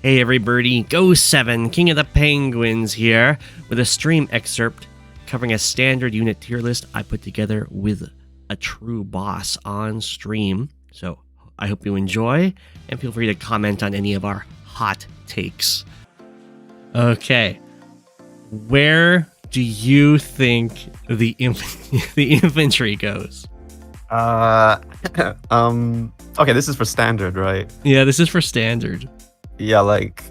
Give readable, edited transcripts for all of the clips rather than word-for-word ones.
Hey everybody, Go7, King of the Penguins here, with a stream excerpt covering a standard unit tier list I put together with a true boss on stream. So I hope you enjoy, and feel free to comment on any of our hot takes. Okay, where do you think the infantry goes? Okay, this is for standard, right? Yeah, this is for standard. Yeah, like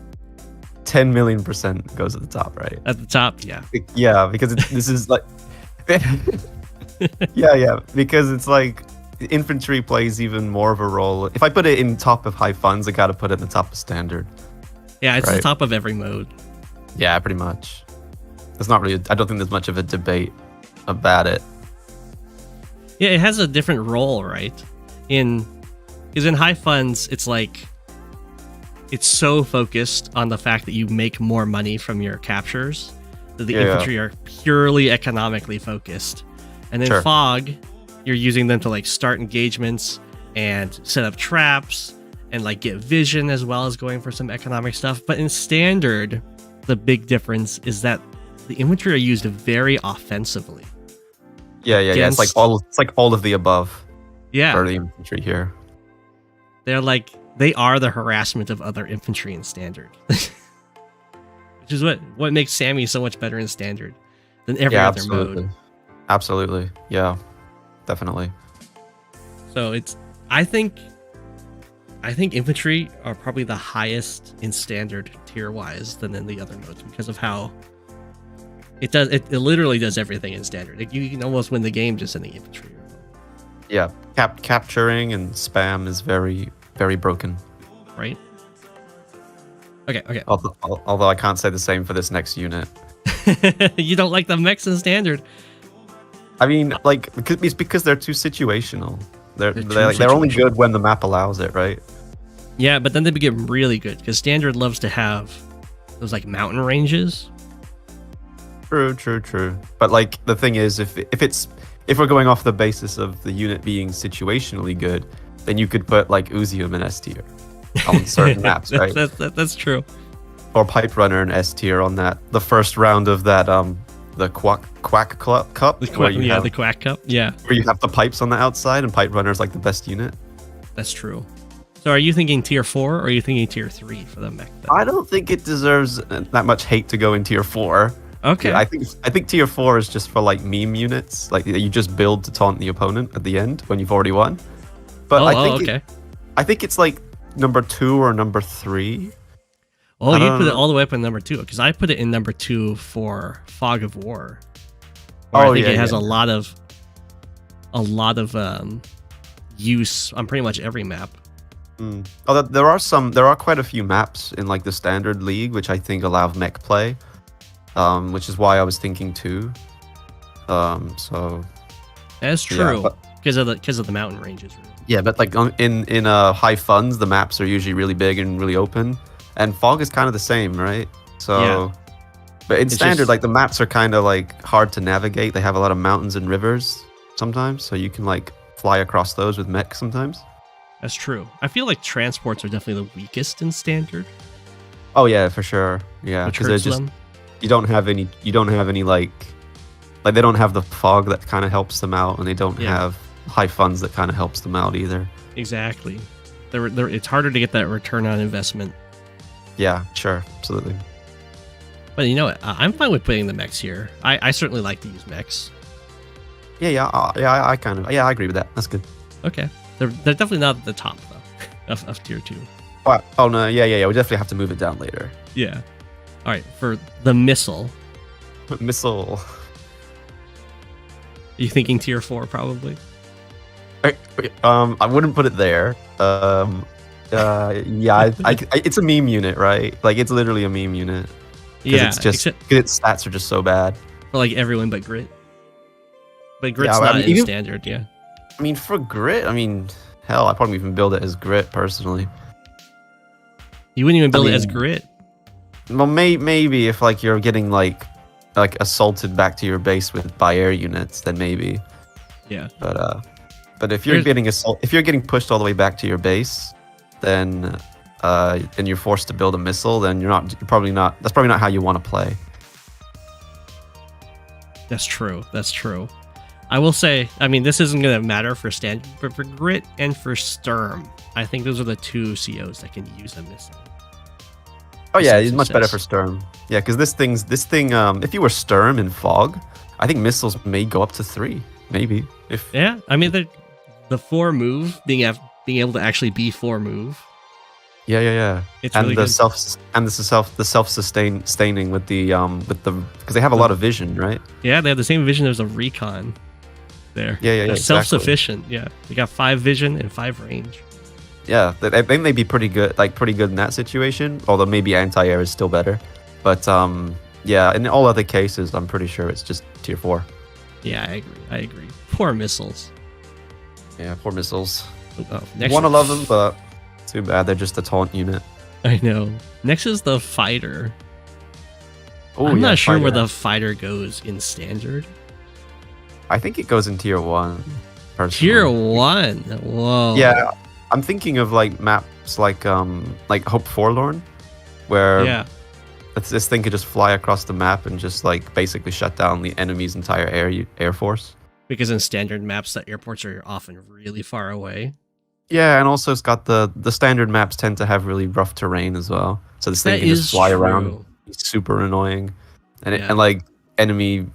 10 million% goes at the top, right? At the top, yeah. Yeah, because this is like yeah, because it's like infantry plays even more of a role. If I put it in top of high funds, I gotta put it in the top of standard. Yeah, it's right? the top of every mode. Yeah, pretty much. There's not really, I don't think there's much of a debate about it. Yeah, it has a different role, right? Because in high funds, it's like it's so focused on the fact that you make more money from your captures that the infantry are purely economically focused. And then fog, you're using them to like start engagements and set up traps and like get vision, as well as going for some economic stuff. But in standard, the big difference is that the infantry are used very offensively. Yeah. It's like all of the above. Yeah. For the infantry here. They are the harassment of other infantry in standard. Which is what makes Sammy so much better in standard than every other mode. Absolutely. Yeah. Definitely. So I think infantry are probably the highest in standard tier wise than in the other modes, because of how it literally does everything in standard. You can almost win the game just in the infantry. Yeah. Capturing and spam is very, very broken. Right? Okay. Although I can't say the same for this next unit. You don't like the mechs in standard? I mean, like, it's because they're too situational. They're only good when the map allows it, right? Yeah, but then they get really good because standard loves to have those like mountain ranges. True. But like the thing is, if we're going off the basis of the unit being situationally good, then you could put like Uzium in S tier on certain maps, right? That's true. Or Pipe Runner in S tier on the first round of that the Quack Cup. The Quack Cup. Yeah. Where you have the pipes on the outside, and Pipe Runner is like the best unit. That's true. So are you thinking tier 4 or are you thinking tier 3 for the mech? I don't think it deserves that much hate to go in tier 4. Okay. Yeah, I think tier 4 is just for like meme units, like you just build to taunt the opponent at the end when you've already won. But I think it's like number 2 or number 3. Oh, you put it all the way up in number 2, because I put it in number 2 for Fog of War. I think it has a lot of use on pretty much every map. Although there are quite a few maps in like the standard league which I think allow mech play, which is why I was thinking 2. So that's true, because of the mountain ranges. Really. Yeah, but like in high funds, the maps are usually really big and really open. And fog is kind of the same, right? So, but in standard, like the maps are kind of like hard to navigate. They have a lot of mountains and rivers sometimes, so you can like fly across those with mech sometimes. That's true. I feel like transports are definitely the weakest in standard. Oh yeah, for sure. Yeah, because they're just you don't have any like they don't have the fog that kind of helps them out, and they don't have high funds that kind of helps them out either. Exactly. It's harder to get that return on investment. Yeah, sure, absolutely. But you know what? I'm fine with putting the mechs here. I certainly like to use mechs. I I agree with that. That's good. Okay, they're definitely not at the top though of tier 2. Oh no, yeah. We definitely have to move it down later. Yeah. All right, for the missile. Missile. Are you thinking tier 4 probably? I wouldn't put it there. It's a meme unit, right? Like it's literally a meme unit. Yeah, it's just its stats are just so bad. For like everyone but Grit. But Grit's not in standard, yeah. I mean, for Grit, hell, I'd probably even build it as Grit personally. You wouldn't even build it as Grit? Well, maybe if like you're getting like assaulted back to your base by air units, then maybe. Yeah. But if you're getting pushed all the way back to your base, then and you're forced to build a missile, then that's probably not how you want to play. That's true. That's true. I will say, I mean, this isn't going to matter for standard, but for Grit and for Sturm, I think those are the two COs that can use a missile. Oh yeah, it's much better for Sturm. Yeah, because this thing, if you were Sturm in Fog, I think missiles may go up to 3, maybe. Yeah, I mean the 4 move being able to actually be 4 move. Yeah. It's and really the good. self-sustaining with the because they have a lot of vision, right? Yeah, they have the same vision as a recon. There. Yeah. They're self-sufficient. Yeah, they got 5 vision and 5 range. Yeah, they may be pretty good in that situation. Although maybe anti-air is still better, but yeah, in all other cases, I'm pretty sure it's just tier 4. Yeah, I agree. Poor missiles. Yeah, poor missiles. Oh, You want to love them, but too bad they're just a taunt unit. I know. Next is the fighter. Oh, I'm not sure fighter. where the fighter goes in standard. I think it goes in tier 1. Personally. Tier 1. Whoa. Yeah, I'm thinking of like maps like Hope Forlorn, where this thing could just fly across the map and just like basically shut down the enemy's entire air force. Because in standard maps, the airports are often really far away. Yeah, and also it's got the standard maps tend to have really rough terrain as well. So this thing can just fly around. It's super annoying. And like enemy,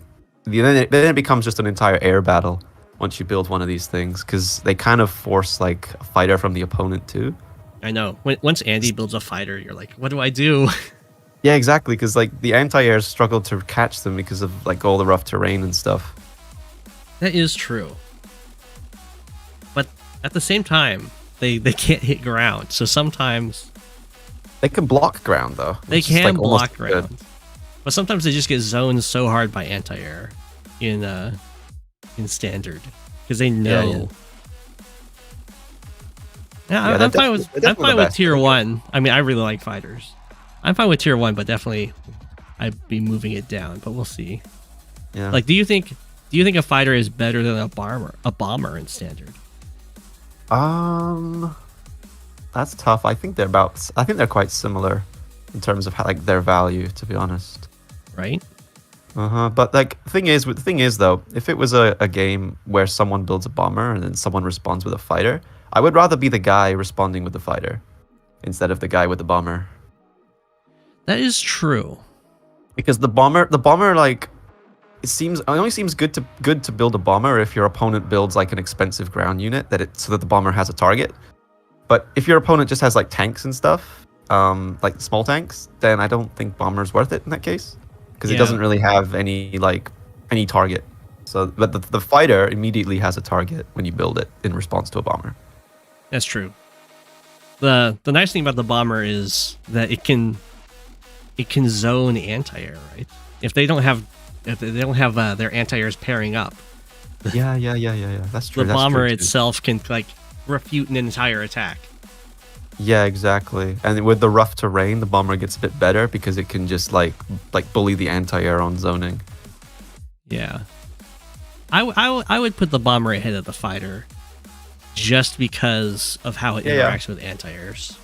then it becomes just an entire air battle once you build one of these things, because they kind of force like a fighter from the opponent too. I know. Once Andy builds a fighter, you're like, what do I do? Yeah, exactly, because like the anti-airs struggle to catch them because of like all the rough terrain and stuff. That is true. But at the same time, they can't hit ground. So sometimes they can block ground though. They can block ground. Good. But sometimes they just get zoned so hard by anti-air in standard because they know. Yeah, I'm fine with tier 1. I mean, I really like fighters. I'm fine with tier 1, but definitely I'd be moving it down. But we'll see. Yeah. Like, do you think a fighter is better than a bomber in standard? That's tough. I think they're quite similar in terms of like their value, to be honest. Right. But like the thing is though, if it was a game where someone builds a bomber and then someone responds with a fighter, I would rather be the guy responding with the fighter instead of the guy with the bomber. That is true. Because the bomber like it only seems good to build a bomber if your opponent builds like an expensive ground unit so that the bomber has a target. But if your opponent just has like tanks and stuff, like small tanks, then I don't think bomber's worth it in that case, because it doesn't really have any target. So, but the fighter immediately has a target when you build it in response to a bomber. That's true. The nice thing about the bomber is that it can zone anti-air, right? If they don't have their anti-airs pairing up. Yeah. That's true. The bomber itself can like refute an entire attack. Yeah, exactly. And with the rough terrain, the bomber gets a bit better because it can just like bully the anti-air on zoning. Yeah. I would put the bomber ahead of the fighter just because of how it interacts with anti-airs.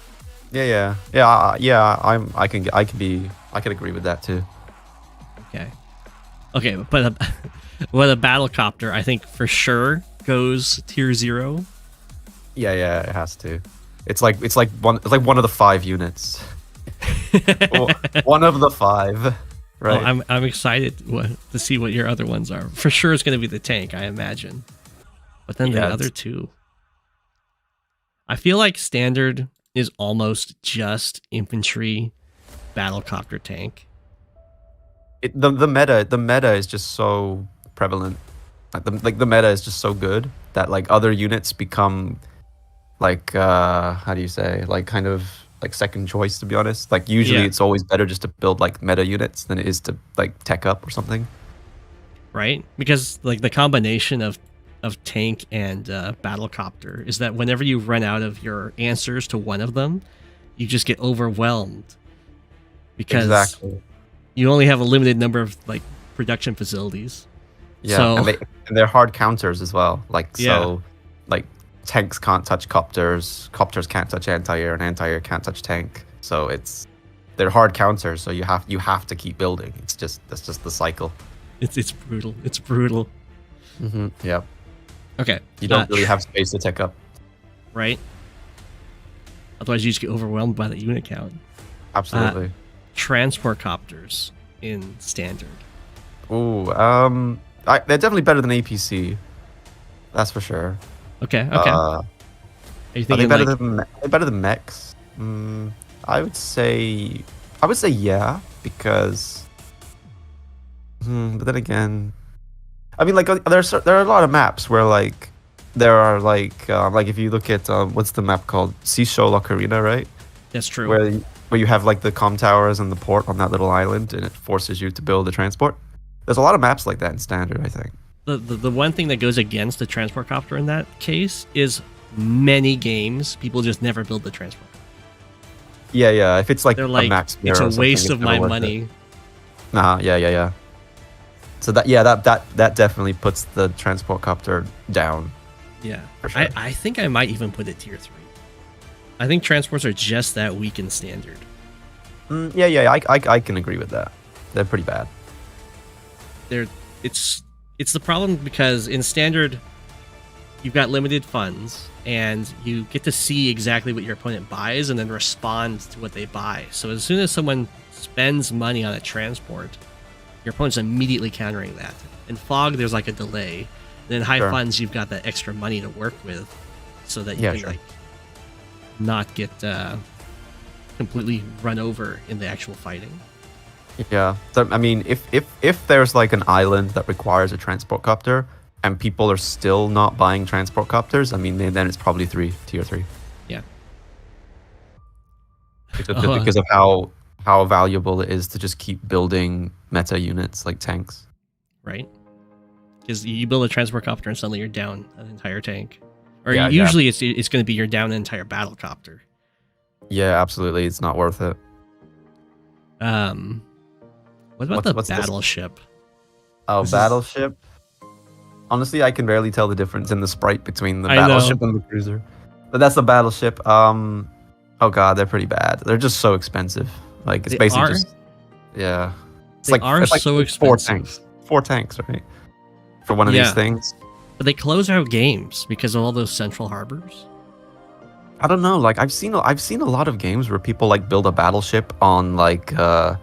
Yeah. I can agree with that too. Okay, but a battlecopter, I think for sure goes tier 0. Yeah, it has to. It's like one of the 5 units. One of the 5, right? Well, I'm excited to see what your other ones are. For sure, it's going to be the tank, I imagine. But then the other 2, I feel like standard is almost just infantry, battlecopter, tank. The meta is just so prevalent. The meta is just so good that like other units become like how do you say, like kind of like second choice, to be honest. Like usually it's always better just to build like meta units than it is to like tech up or something. Right? Because like the combination of tank and battlecopter is that whenever you run out of your answers to one of them, you just get overwhelmed because you only have a limited number of like production facilities. Yeah, so, and they're hard counters as well. Like so, like tanks can't touch copters can't touch anti-air, and anti-air can't touch tank. So they're hard counters. So you have to keep building. That's just the cycle. It's brutal. It's brutal. Yeah. Okay. You don't really have space to tech up. Right. Otherwise, you just get overwhelmed by the unit count. Absolutely. Transport copters in standard. Ooh, they're definitely better than APC. That's for sure. Okay. Are you thinking are they better than mechs? I would say yeah, because. But then again, I mean, like there are a lot of maps where like there are like if you look at what's the map called, Seashore Arena, right? That's true. Where you have like the comm towers and the port on that little island, and it forces you to build a transport. There's a lot of maps like that in standard, I think. The one thing that goes against the transport copter in that case is many games people just never build the transport. Yeah. If it's like they're like, a max, it's a waste of my money. Yeah. So that definitely puts the transport copter down. Yeah, for sure. I think I might even put it tier 3. I think transports are just that weak in standard. Yeah, I can agree with that. They're pretty bad. It's the problem because in standard you've got limited funds and you get to see exactly what your opponent buys and then respond to what they buy. So as soon as someone spends money on a transport, your opponent's immediately countering that. In Fog, there's like a delay. And in high funds, you've got that extra money to work with, so that you can like not get completely run over in the actual fighting. Yeah. So I mean, if there's like an island that requires a transport copter and people are still not buying transport copters, I mean, then it's probably tier 3. Yeah. Because of how valuable it is to just keep building meta units like tanks. Right. Because you build a transport copter and suddenly you're down an entire tank. Or usually it's going to be you're down an entire battle copter. Yeah, absolutely. It's not worth it. What about the battleship? Battleship? Honestly, I can barely tell the difference in the sprite between the battleship and the cruiser. But that's the battleship. Oh god, they're pretty bad. They're just so expensive. Like it's basically just It's like so expensive. 4 tanks, right? For one of these things. But they close out games because of all those central harbors. I don't know. Like I've seen a lot of games where people like build a battleship on like on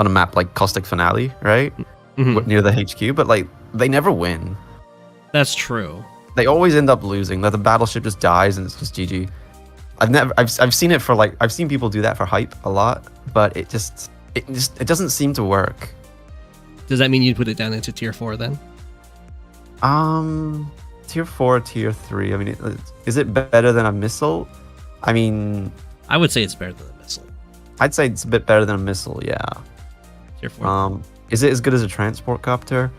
a map like Caustic Finale, right? Near the HQ, but like they never win. That's true. They always end up losing. That the battleship just dies and it's just GG. I've seen it for like I've seen people do that for hype a lot, but it doesn't seem to work. Does that mean you'd put it down into tier 4 then? Tier 4, tier 3. I mean, is it better than a missile? I mean, I would say it's better than a missile. I'd say it's a bit better than a missile. Yeah. Tier 4. Is it as good as a transport copter?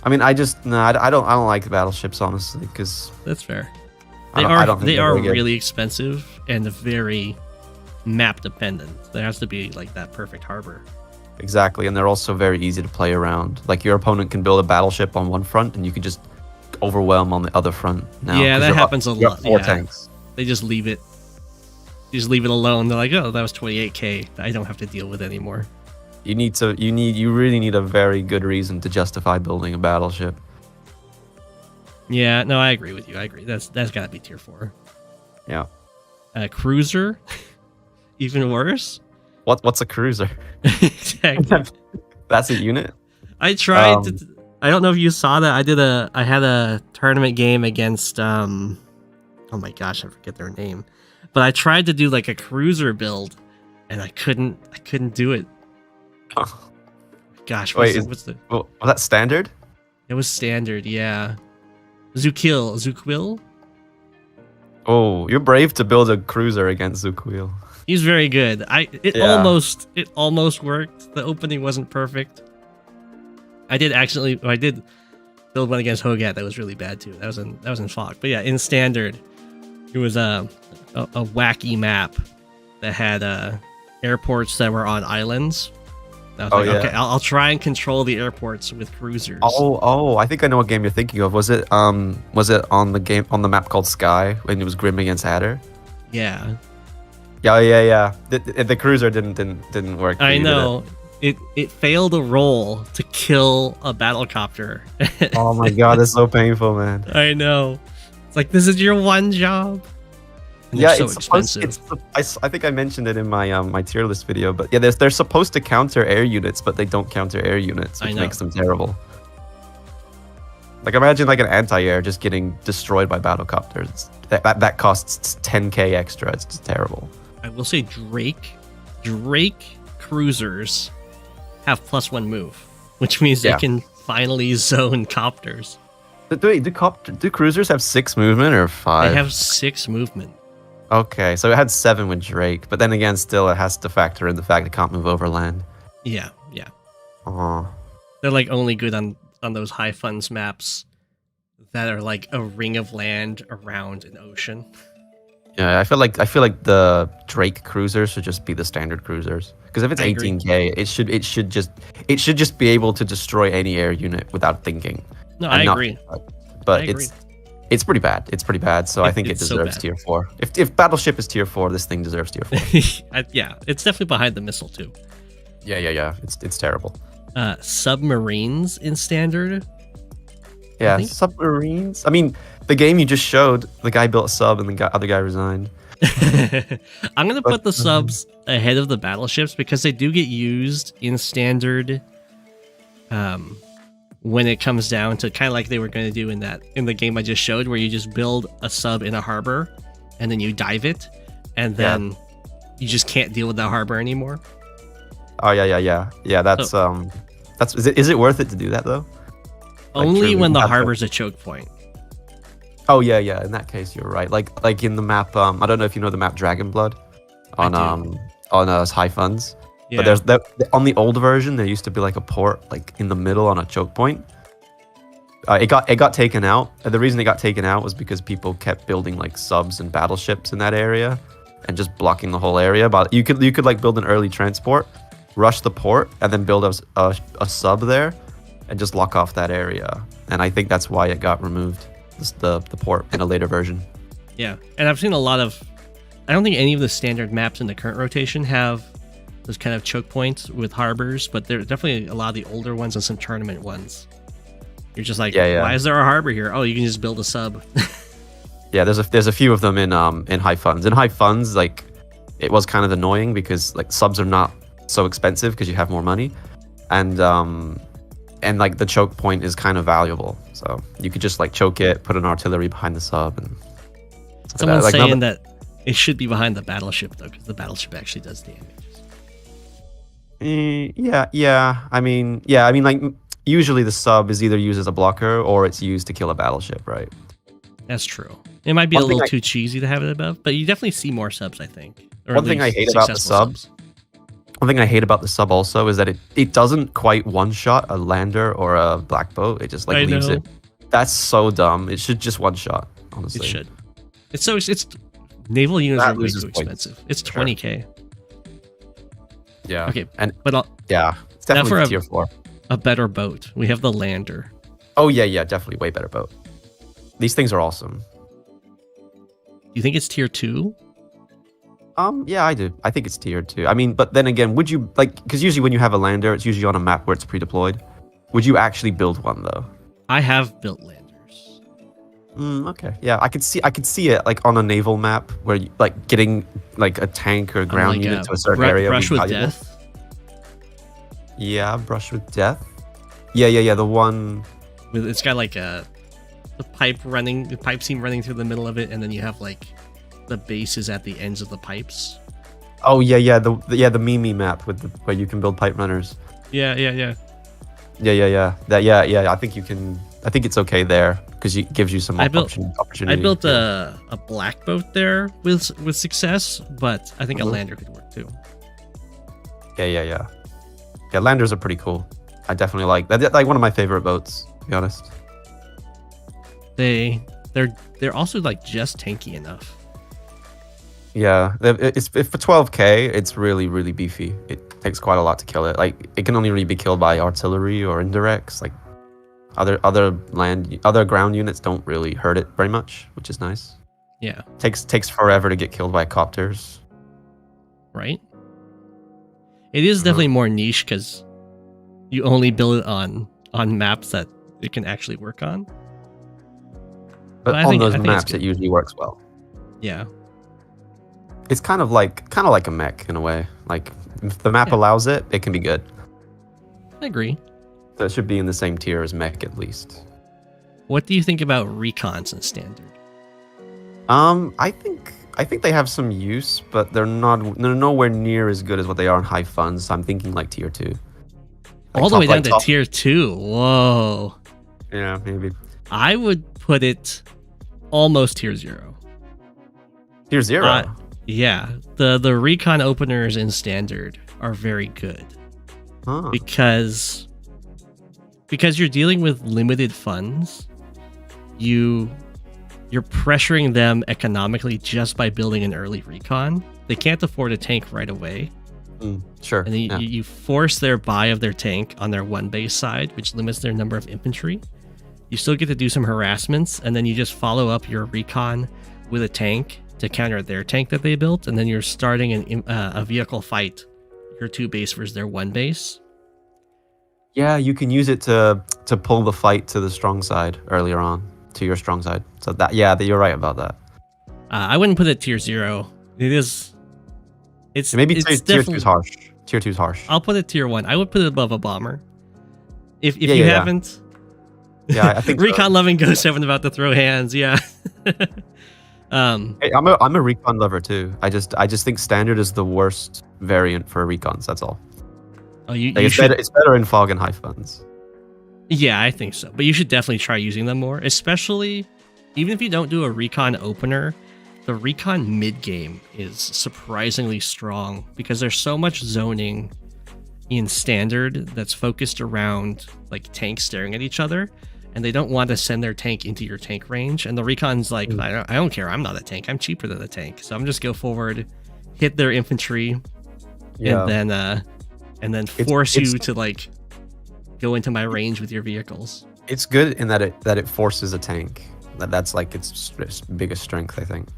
I mean, I don't like the battleships honestly because that's fair. They are really expensive and very map dependent. There has to be like that perfect harbor. Exactly, and they're also very easy to play around. Like your opponent can build a battleship on one front, and you can just overwhelm on the other front. Now, yeah, that happens a lot. 4 tanks. They just leave it. You just leave it alone. They're like, oh, that was 28k. I don't have to deal with it anymore. You really need a very good reason to justify building a battleship. Yeah, no, I agree with you. I agree. That's got to be tier 4. Yeah. Cruiser, even worse. What's a cruiser? Exactly. That's a unit. I tried to. I don't know if you saw that. I had a tournament game against oh my gosh, I forget their name. But I tried to do like a cruiser build and I couldn't do it. Oh. Gosh, was that standard? It was standard, yeah. Zuquil? Oh, you're brave to build a cruiser against Zuquil. He's very good. It almost worked. The opening wasn't perfect. I did build one against Hogat that was really bad too. That was in Fog. But yeah, in standard, it was a wacky map that had airports that were on islands, I was Oh, like, yeah. okay, I'll try and control the airports with cruisers. Oh, I think I know what game you're thinking of. Was it on the map called Sky when it was Grim against Adder? Yeah, Yeah. The cruiser didn't work. I know. It failed a roll to kill a battlecopter. Oh my god, that's so painful, man. I know. It's like, this is your one job. And Yeah, they're so expensive. I think I mentioned it in my my tier list video, but yeah, they're supposed to counter air units, but they don't counter air units, which makes them terrible. Like imagine like an anti-air just getting destroyed by battlecopters. That costs 10k extra. It's just terrible. I will say Drake cruisers have +1 move, which means they can finally zone copters. Do cruisers have 6 movement or 5? They have 6 movement. Okay, so it had 7 with Drake, but then again, still it has to factor in the fact it can't move over land. Yeah. Oh. They're like only good on those high funds maps that are like a ring of land around an ocean. Yeah, I feel like the Drake cruisers should just be the standard cruisers. Because if it's 18k, it should just be able to destroy any air unit without thinking. No, I agree. But it's pretty bad. It's pretty bad. So I think it deserves tier 4. If Battleship is tier 4, this thing deserves tier 4. Yeah, it's definitely behind the missile too. Yeah. It's terrible. Submarines in standard. Yeah, submarines. I mean, the game you just showed, the guy built a sub and the other guy resigned. I'm gonna put the subs ahead of the battleships because they do get used in standard. When it comes down to kind of like they were going to do in the game I just showed, where you just build a sub in a harbor and then you dive it, and then you just can't deal with that harbor anymore. Oh yeah. That's is it worth it to do that though? Only when the harbor's a choke point. Oh yeah. In that case, you're right. Like in the map. I don't know if you know the map Dragon Blood on High Funds. Yeah. But there's on the old version there used to be like a port like in the middle on a choke point. It got taken out. And the reason it got taken out was because people kept building like subs and battleships in that area and just blocking the whole area. But you could like build an early transport, rush the port, and then build a sub there and just lock off that area. And I think that's why it got removed, the port in a later version. Yeah, and I've seen a lot of. I don't think any of the standard maps in the current rotation have those kind of choke points with harbors, but there are definitely a lot of the older ones and some tournament ones. You're just like, why is there a harbor here? Oh, you can just build a sub. Yeah, there's a few of them in High Funds. In High Funds, like it was kind of annoying because like subs are not so expensive because you have more money, and like the choke point is kind of valuable. So you could just like choke it, put an artillery behind the sub, and someone's saying that it should be behind the battleship though, because the battleship actually does damage. Yeah. I mean, like usually the sub is either used as a blocker or it's used to kill a battleship, right? That's true. It might be a little too cheesy to have it above, but you definitely see more subs, I think. One thing I hate about the subs. One thing I hate about the sub also is that it doesn't quite one-shot a lander or a black boat. It just like leaves it. That's so dumb. It should just one-shot, honestly. It should. It's naval units are way too expensive. It's 20k. Yeah. Okay. It's definitely tier 4. A better boat. We have the lander. Oh yeah, definitely way better boat. These things are awesome. You think it's tier 2? Yeah, I do. I think it's tier 2. I mean, but then again, would you like? Because usually when you have a lander, it's usually on a map where it's pre-deployed. Would you actually build one though? I have built landers. Okay. Yeah, I could see it like on a naval map where you, like getting like a tank or a ground unit to a certain area. Brush with death. Yeah, brush with death. Yeah. The one. It's got like the pipe seam running through the middle of it, and then you have like the bases at the ends of the pipes. Oh yeah. The Mimi map where you can build pipe runners. Yeah. Yeah. I think you can. I think it's okay there because it gives you some opportunity. I built a black boat there with success, but I think a lander could work too. Yeah. Yeah, landers are pretty cool. I definitely like that. Like one of my favorite boats, to be honest. They're also like just tanky enough. Yeah, it's for 12k. It's really beefy. takes quite a lot to kill it. Like it can only really be killed by artillery or indirects. Like other ground units don't really hurt it very much, which is nice. Yeah. Takes forever to get killed by copters. Right. It is definitely more niche because you only build it on maps that it can actually work on. But on those maps, it usually works well. Yeah. It's kind of like a mech in a way. Like if the map allows it, it can be good. I agree. So it should be in the same tier as mech at least. What do you think about recons in standard? I think they have some use, but they're nowhere near as good as what they are in high funds. So I'm thinking like tier 2. Like all the way down to tier 2. Whoa. Yeah, maybe. I would put it almost tier 0. Tier 0? Yeah. The recon openers in standard are very good. Huh. Because you're dealing with limited funds, you're pressuring them economically just by building an early recon. They can't afford a tank right away. Sure. And then you force their buy of their tank on their one base side, which limits their number of infantry. You still get to do some harassments, and then you just follow up your recon with a tank to counter their tank that they built, and then you're starting a vehicle fight, your 2 base versus their 1 base. Yeah, you can use it to pull the fight to the strong side earlier on, to your strong side. So you're right about that. I wouldn't put it tier 0. It's maybe it's tier 2 is harsh. Tier 2 is harsh. I'll put it tier 1. I would put it above a bomber. If you haven't. Yeah, I think Recon loving Ghost 7 about to throw hands. Yeah. Hey, I'm a recon lover too. I just think standard is the worst variant for recons. That's all. Oh, it's better in fog and high funds. Yeah, I think so. But you should definitely try using them more, especially even if you don't do a recon opener. The recon mid game is surprisingly strong because there's so much zoning in standard that's focused around like tanks staring at each other, and they don't want to send their tank into your tank range. And the recon's like, I don't care. I'm not a tank. I'm cheaper than a tank, so I'm just go forward, hit their infantry, and then force you to like go into my range with your vehicles. It's good in that it forces a tank. That's like its biggest strength, I think.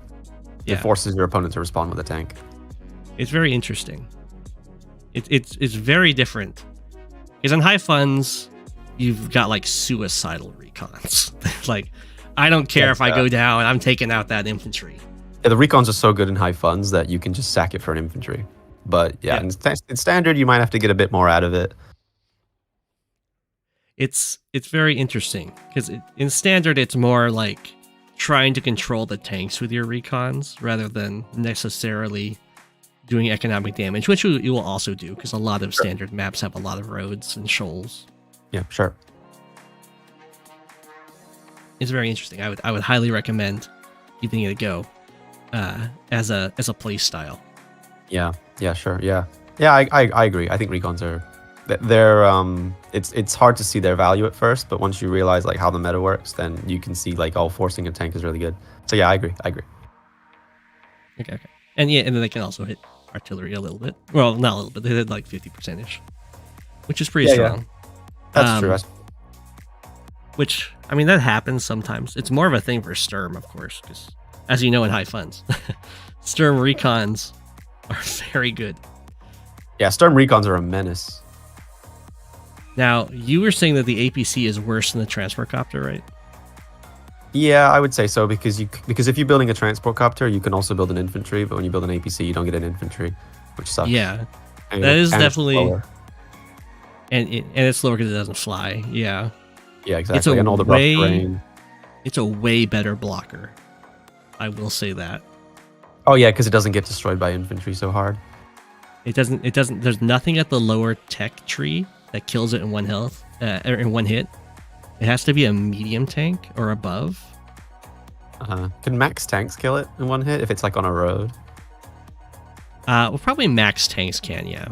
It forces your opponent to respond with a tank. It's very interesting. It's very different. Because in high funds, you've got like suicidal recons. Like, I don't care if I go down, I'm taking out that infantry. Yeah, the recons are so good in high funds that you can just sack it for an infantry. But in standard, you might have to get a bit more out of it. It's very interesting because in standard, it's more like trying to control the tanks with your recons rather than necessarily doing economic damage, which you will also do because a lot of standard maps have a lot of roads and shoals. Yeah, sure. It's very interesting. I would highly recommend giving it a go as a play style. Yeah, sure. Yeah, I agree. I think recons are it's hard to see their value at first, but once you realize like how the meta works, then you can see like forcing a tank is really good. So yeah, I agree. Okay. And then they can also hit artillery a little bit. Well, not a little bit. They hit like 50%ish, which is pretty strong. Yeah. That's true. Which, I mean, that happens sometimes. It's more of a thing for Sturm, of course, because as you know, in high funds, Sturm recons are very good. Yeah, Sturm recons are a menace. Now, you were saying that the APC is worse than the transport copter, right? Yeah, I would say so because if you're building a transport copter, you can also build an infantry, but when you build an APC, you don't get an infantry, which sucks. Yeah, that is definitely, and it's slower because it doesn't fly. Yeah, exactly. And all the rough terrain. It's a way better blocker. I will say that. Oh yeah, because it doesn't get destroyed by infantry so hard. It doesn't. There's nothing at the lower tech tree that kills it in one in one hit. It has to be a medium tank or above. Can max tanks kill it in one hit if it's like on a road? Well, probably max tanks can, yeah.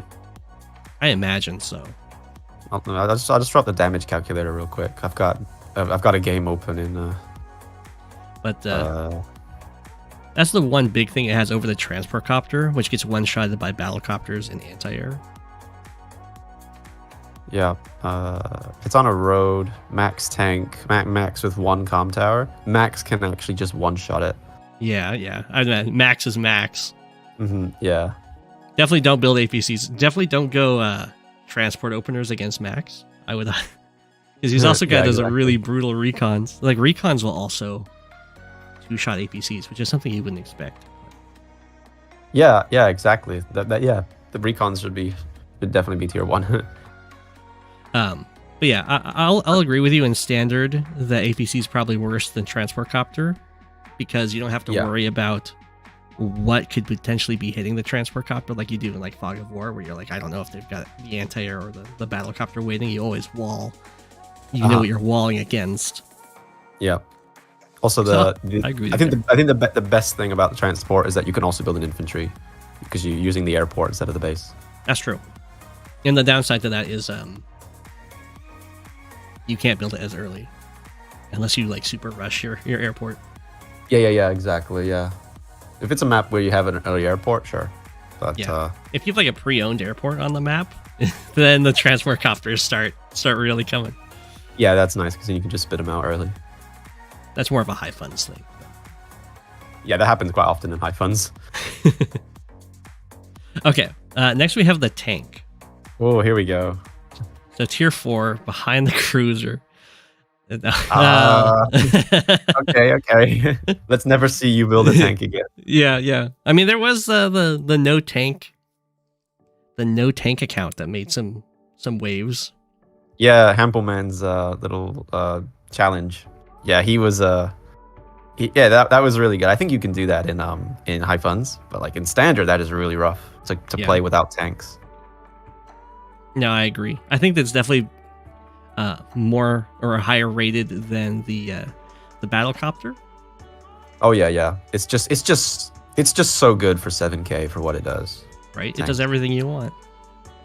I imagine so. I'll just drop the damage calculator real quick. I've got a game open in. But that's the one big thing it has over the transport copter, which gets one-shotted by battlecopters and anti-air. Yeah. It's on a road. Max tank. Max with one comm tower. Max can actually just one-shot it. Yeah. I mean, max is max. Yeah. Definitely don't build APCs. Definitely don't go transport openers against Max. I would, because he's also got those really brutal recons. Like recons will also two-shot APCs, which is something you wouldn't expect. Yeah, exactly. Yeah, the recons should definitely be tier 1. But yeah, I'll agree with you in standard that APC is probably worse than transport copter because you don't have to worry about what could potentially be hitting the transport copter like you do in like Fog of War, where you're like, I don't know if they've got the anti-air or the battle copter waiting. You always wall. You know what you're walling against. Yeah. Also, I think the best thing about the transport is that you can also build an infantry because you're using the airport instead of the base. That's true. And the downside to that is you can't build it as early unless you like super rush your airport. Yeah, exactly. Yeah. If it's a map where you have an early airport, sure. But if you have like a pre-owned airport on the map, then the transport copters start really coming. Yeah, that's nice because then you can just spit them out early. That's more of a high funds thing. Yeah, that happens quite often in high funds. Okay, next we have the tank. Oh, here we go. So tier 4 behind the cruiser. Okay. Let's never see you build a tank again. Yeah. I mean, there was the no tank account that made some waves. Yeah, Hampelman's little challenge. Yeah, he was that was really good. I think you can do that in high funds, but like in standard, that is really rough to play without tanks. No, I agree. I think that's definitely more or higher rated than the battlecopter. Oh yeah. It's just so good for 7K for what it does. Right? Tanks. It does everything you want.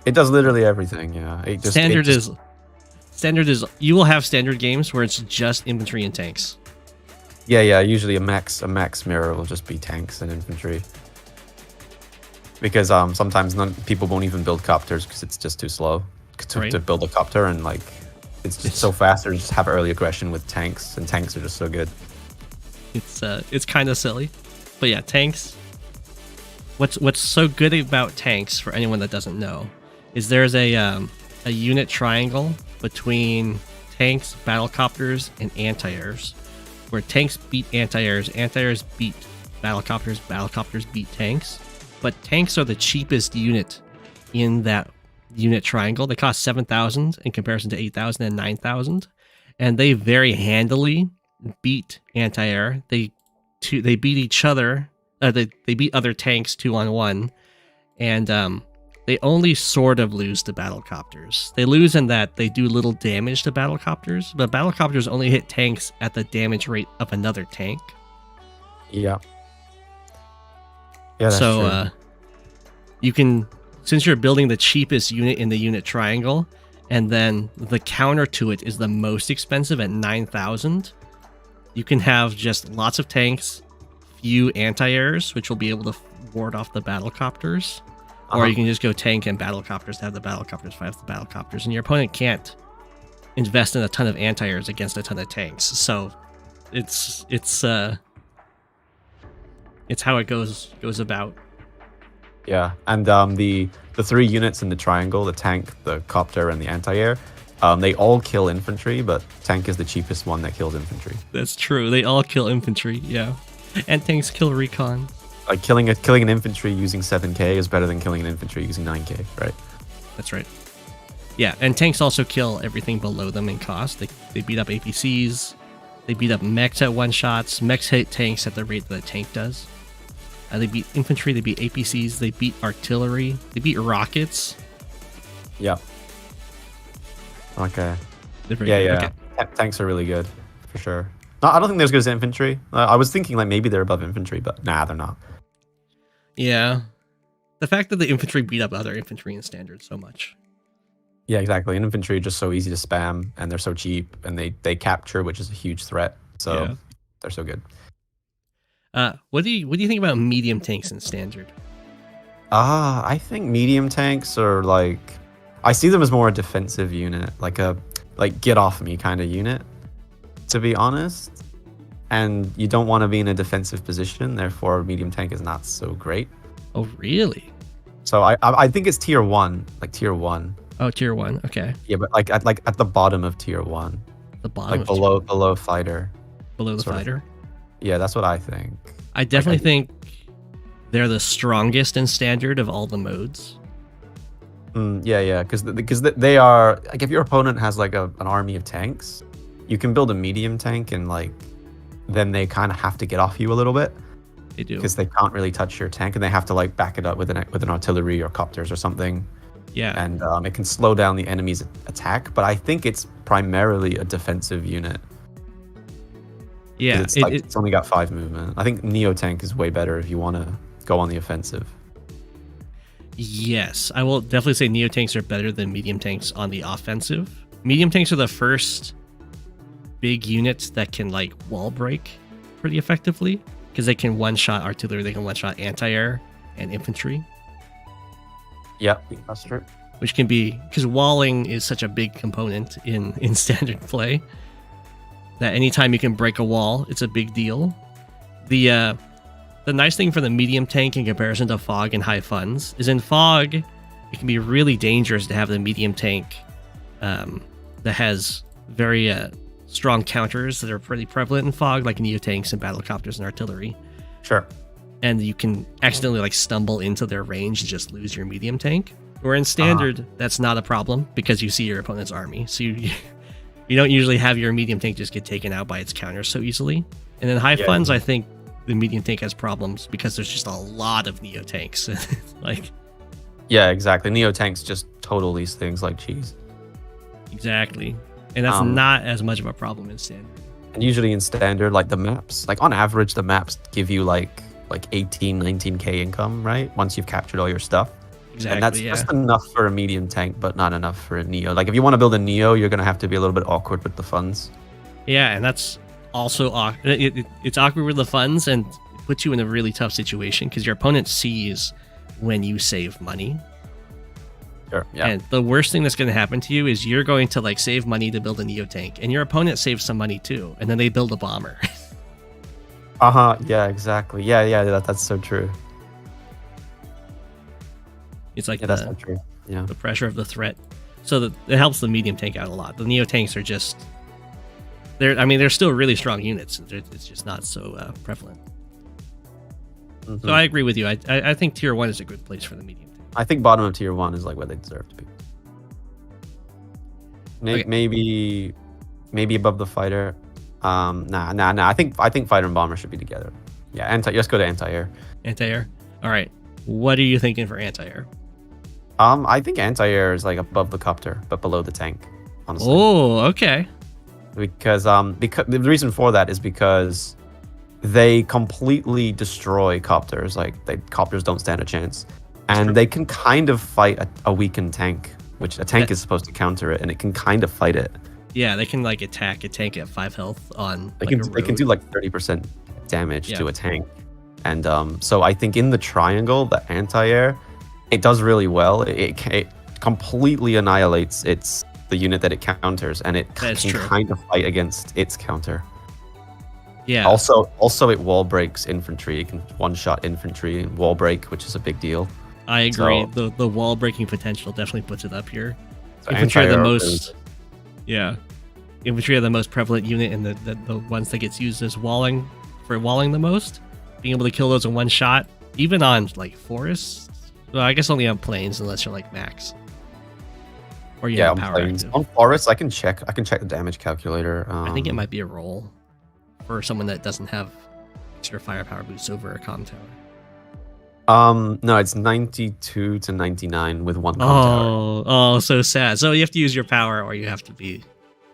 It does literally everything. Yeah. Standard is you will have standard games where it's just infantry and tanks. Yeah. Usually a max mirror will just be tanks and infantry. Because sometimes people won't even build copters because it's just too slow to build a copter, and like it's just so fast. Or just have early aggression with tanks, and tanks are just so good. It's kind of silly, but yeah, tanks. What's so good about tanks for anyone that doesn't know is there's a unit triangle between tanks, battlecopters, and anti-airs, where tanks beat anti-airs, anti-airs beat battlecopters, battlecopters beat tanks. But tanks are the cheapest unit in that unit triangle. They cost 7,000 in comparison to 8,000 and 9,000, and they very handily beat anti-air. They beat each other. They beat other tanks 2-on-1, and they only sort of lose to battlecopters. They lose in that they do little damage to battlecopters, but battlecopters only hit tanks at the damage rate of another tank. Yeah. Yeah, that's so true. You can, since you're building the cheapest unit in the unit triangle, and then the counter to it is the most expensive at 9,000, you can have just lots of tanks, few anti-airs, which will be able to ward off the battlecopters, or you can just go tank and battlecopters to have the battlecopters fight off the battlecopters, and your opponent can't invest in a ton of anti-airs against a ton of tanks. So it's how it goes about. Yeah, and the 3 units in the triangle, the tank, the copter, and the anti-air, they all kill infantry, but tank is the cheapest one that kills infantry. That's true. They all kill infantry, yeah. And tanks kill recon. Like killing an infantry using 7K is better than killing an infantry using 9K, right? That's right. Yeah, and tanks also kill everything below them in cost. They beat up APCs, they beat up mechs at one-shots. Mechs hit tanks at the rate that a tank does. They beat infantry, they beat APCs, they beat artillery, they beat rockets. Yeah. Okay. Yeah. Okay. Tanks are really good, for sure. No, I don't think they're as good as infantry. I was thinking like maybe they're above infantry, but nah, they're not. Yeah. The fact that the infantry beat up other infantry in standard so much. Yeah, exactly. And infantry are just so easy to spam, and they're so cheap, and they capture, which is a huge threat. So they're so good. What do you think about medium tanks in standard? I think medium tanks are like I see them as more a defensive unit, like a get off me kind of unit, to be honest. And you don't want to be in a defensive position, therefore medium tank is not so great. Oh, really? So I think it's tier 1, like tier 1. Oh, tier 1. Okay. Yeah, but like at the bottom of tier 1. The bottom, like of below fighter. Below the fighter. Yeah, that's what I think. I definitely think they're the strongest in standard of all the modes. Yeah, because they are, like, if your opponent has like an army of tanks, you can build a medium tank and like then they kind of have to get off you a little bit. They do, because they can't really touch your tank and they have to like back it up with an artillery or copters or something. Yeah, and it can slow down the enemy's attack. But I think it's primarily a defensive unit. Yeah, it's only got 5 movement. I think Neo Tank is way better if you want to go on the offensive. Yes, I will definitely say Neo Tanks are better than medium tanks on the offensive. Medium tanks are the first big units that can like wall break pretty effectively because they can one-shot artillery, they can one-shot anti-air and infantry. Yep, that's true. Which can be, because walling is such a big component in standard play, that anytime you can break a wall, it's a big deal. The nice thing for the medium tank in comparison to Fog and High Funds is in Fog, it can be really dangerous to have the medium tank that has very strong counters that are pretty prevalent in Fog, like Neo Tanks and Battlecopters and artillery. Sure. And you can accidentally like stumble into their range and just lose your medium tank. Where in Standard, that's not a problem because you see your opponent's army. So you don't usually have your medium tank just get taken out by its counters so easily. And in High Funds, I think the medium tank has problems because there's just a lot of Neo Tanks. Yeah, exactly. Neo Tanks just total these things like cheese. Exactly. And that's not as much of a problem in Standard. And usually in Standard, like the maps, like on average, the maps give you like 18, 19k income, right? Once you've captured all your stuff. Exactly. And that's just enough for a medium tank, but not enough for a Neo. Like if you want to build a Neo, you're going to have to be a little bit awkward with the funds. Yeah, and that's also it's awkward with the funds and it puts you in a really tough situation because your opponent sees when you save money. Sure, yeah. And the worst thing that's going to happen to you is you're going to like save money to build a Neo tank, and your opponent saves some money too, and then they build a bomber. Yeah, exactly. Yeah, that's so true. It's like that's so true. Yeah, the pressure of the threat. So it helps the medium tank out a lot. The Neo tanks are just they're still really strong units. It's just not so prevalent. So I agree with you. I think tier 1 is a good place for the medium tank. I think bottom of tier 1 is like where they deserve to be. Maybe above the fighter. Nah. I think fighter and bomber should be together. Yeah, let's go to anti-air. Anti-air. All right. What are you thinking for anti-air? I think anti-air is like above the copter, but below the tank. Honestly. Oh, okay. Because the reason for that is because they completely destroy copters. Like copters don't stand a chance, and they can kind of fight a weakened tank, which a tank is supposed to counter it, and it can kind of fight it. Yeah, they can like attack a tank at 5 health on. They can do like 30% damage to a tank, and so I think in the triangle, the anti-air, it does really well. It completely annihilates the unit that it counters, and it can kind of fight against its counter. Yeah. Also, it wall breaks infantry. It can one-shot infantry and wall break, which is a big deal. I agree. The wall breaking potential definitely puts it up here. So infantry are the most. Yeah, infantry are the most prevalent unit, and the ones that gets used as walling the most. Being able to kill those in one shot, even on like forests. Well, I guess only on plains unless you're like max. Or you have power active. On forests, I can check the damage calculator. I think it might be a roll for someone that doesn't have extra firepower boosts over a comm tower. No, it's 92 to 99 with one comm tower. Oh, so sad. So you have to use your power, or you have to be.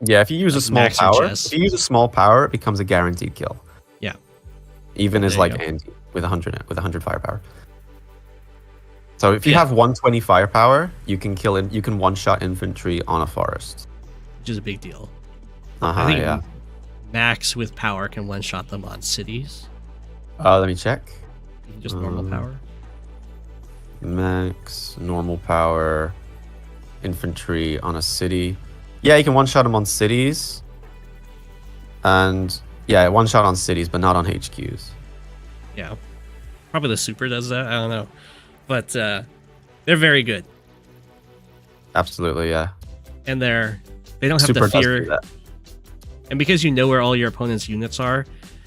Yeah, if you use a small power, it becomes a guaranteed kill. Yeah. Even as like Andy with 100 firepower. So if you have 120 firepower, you can one-shot infantry on a forest, which is a big deal. I think max with power can one-shot them on cities. Let me check. Just normal power. Max normal power. infantry on a city. Yeah, you can one-shot them on cities. And yeah, one-shot on cities, but not on HQs. Yeah. Probably the super does that. I don't know. But they're very good. Absolutely, yeah. And they don't have Super the fear. does do that. And because you know where all your opponent's units are,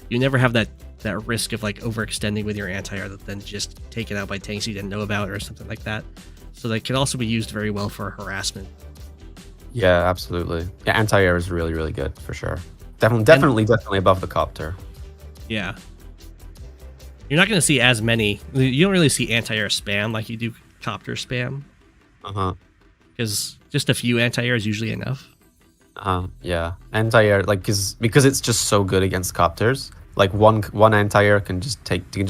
you never have that risk of like overextending with your anti-air that then just taken out by tanks you didn't know about or something like that. So they can also be used very well for harassment. Yeah, absolutely. Yeah, anti-air is really, really good for sure. Definitely above the copter. Yeah. You're not going to see as many. You don't really see anti-air spam like you do copter spam. Because just a few anti-air is usually enough. Yeah, anti-air, like, because it's just so good against copters. Like one anti-air can just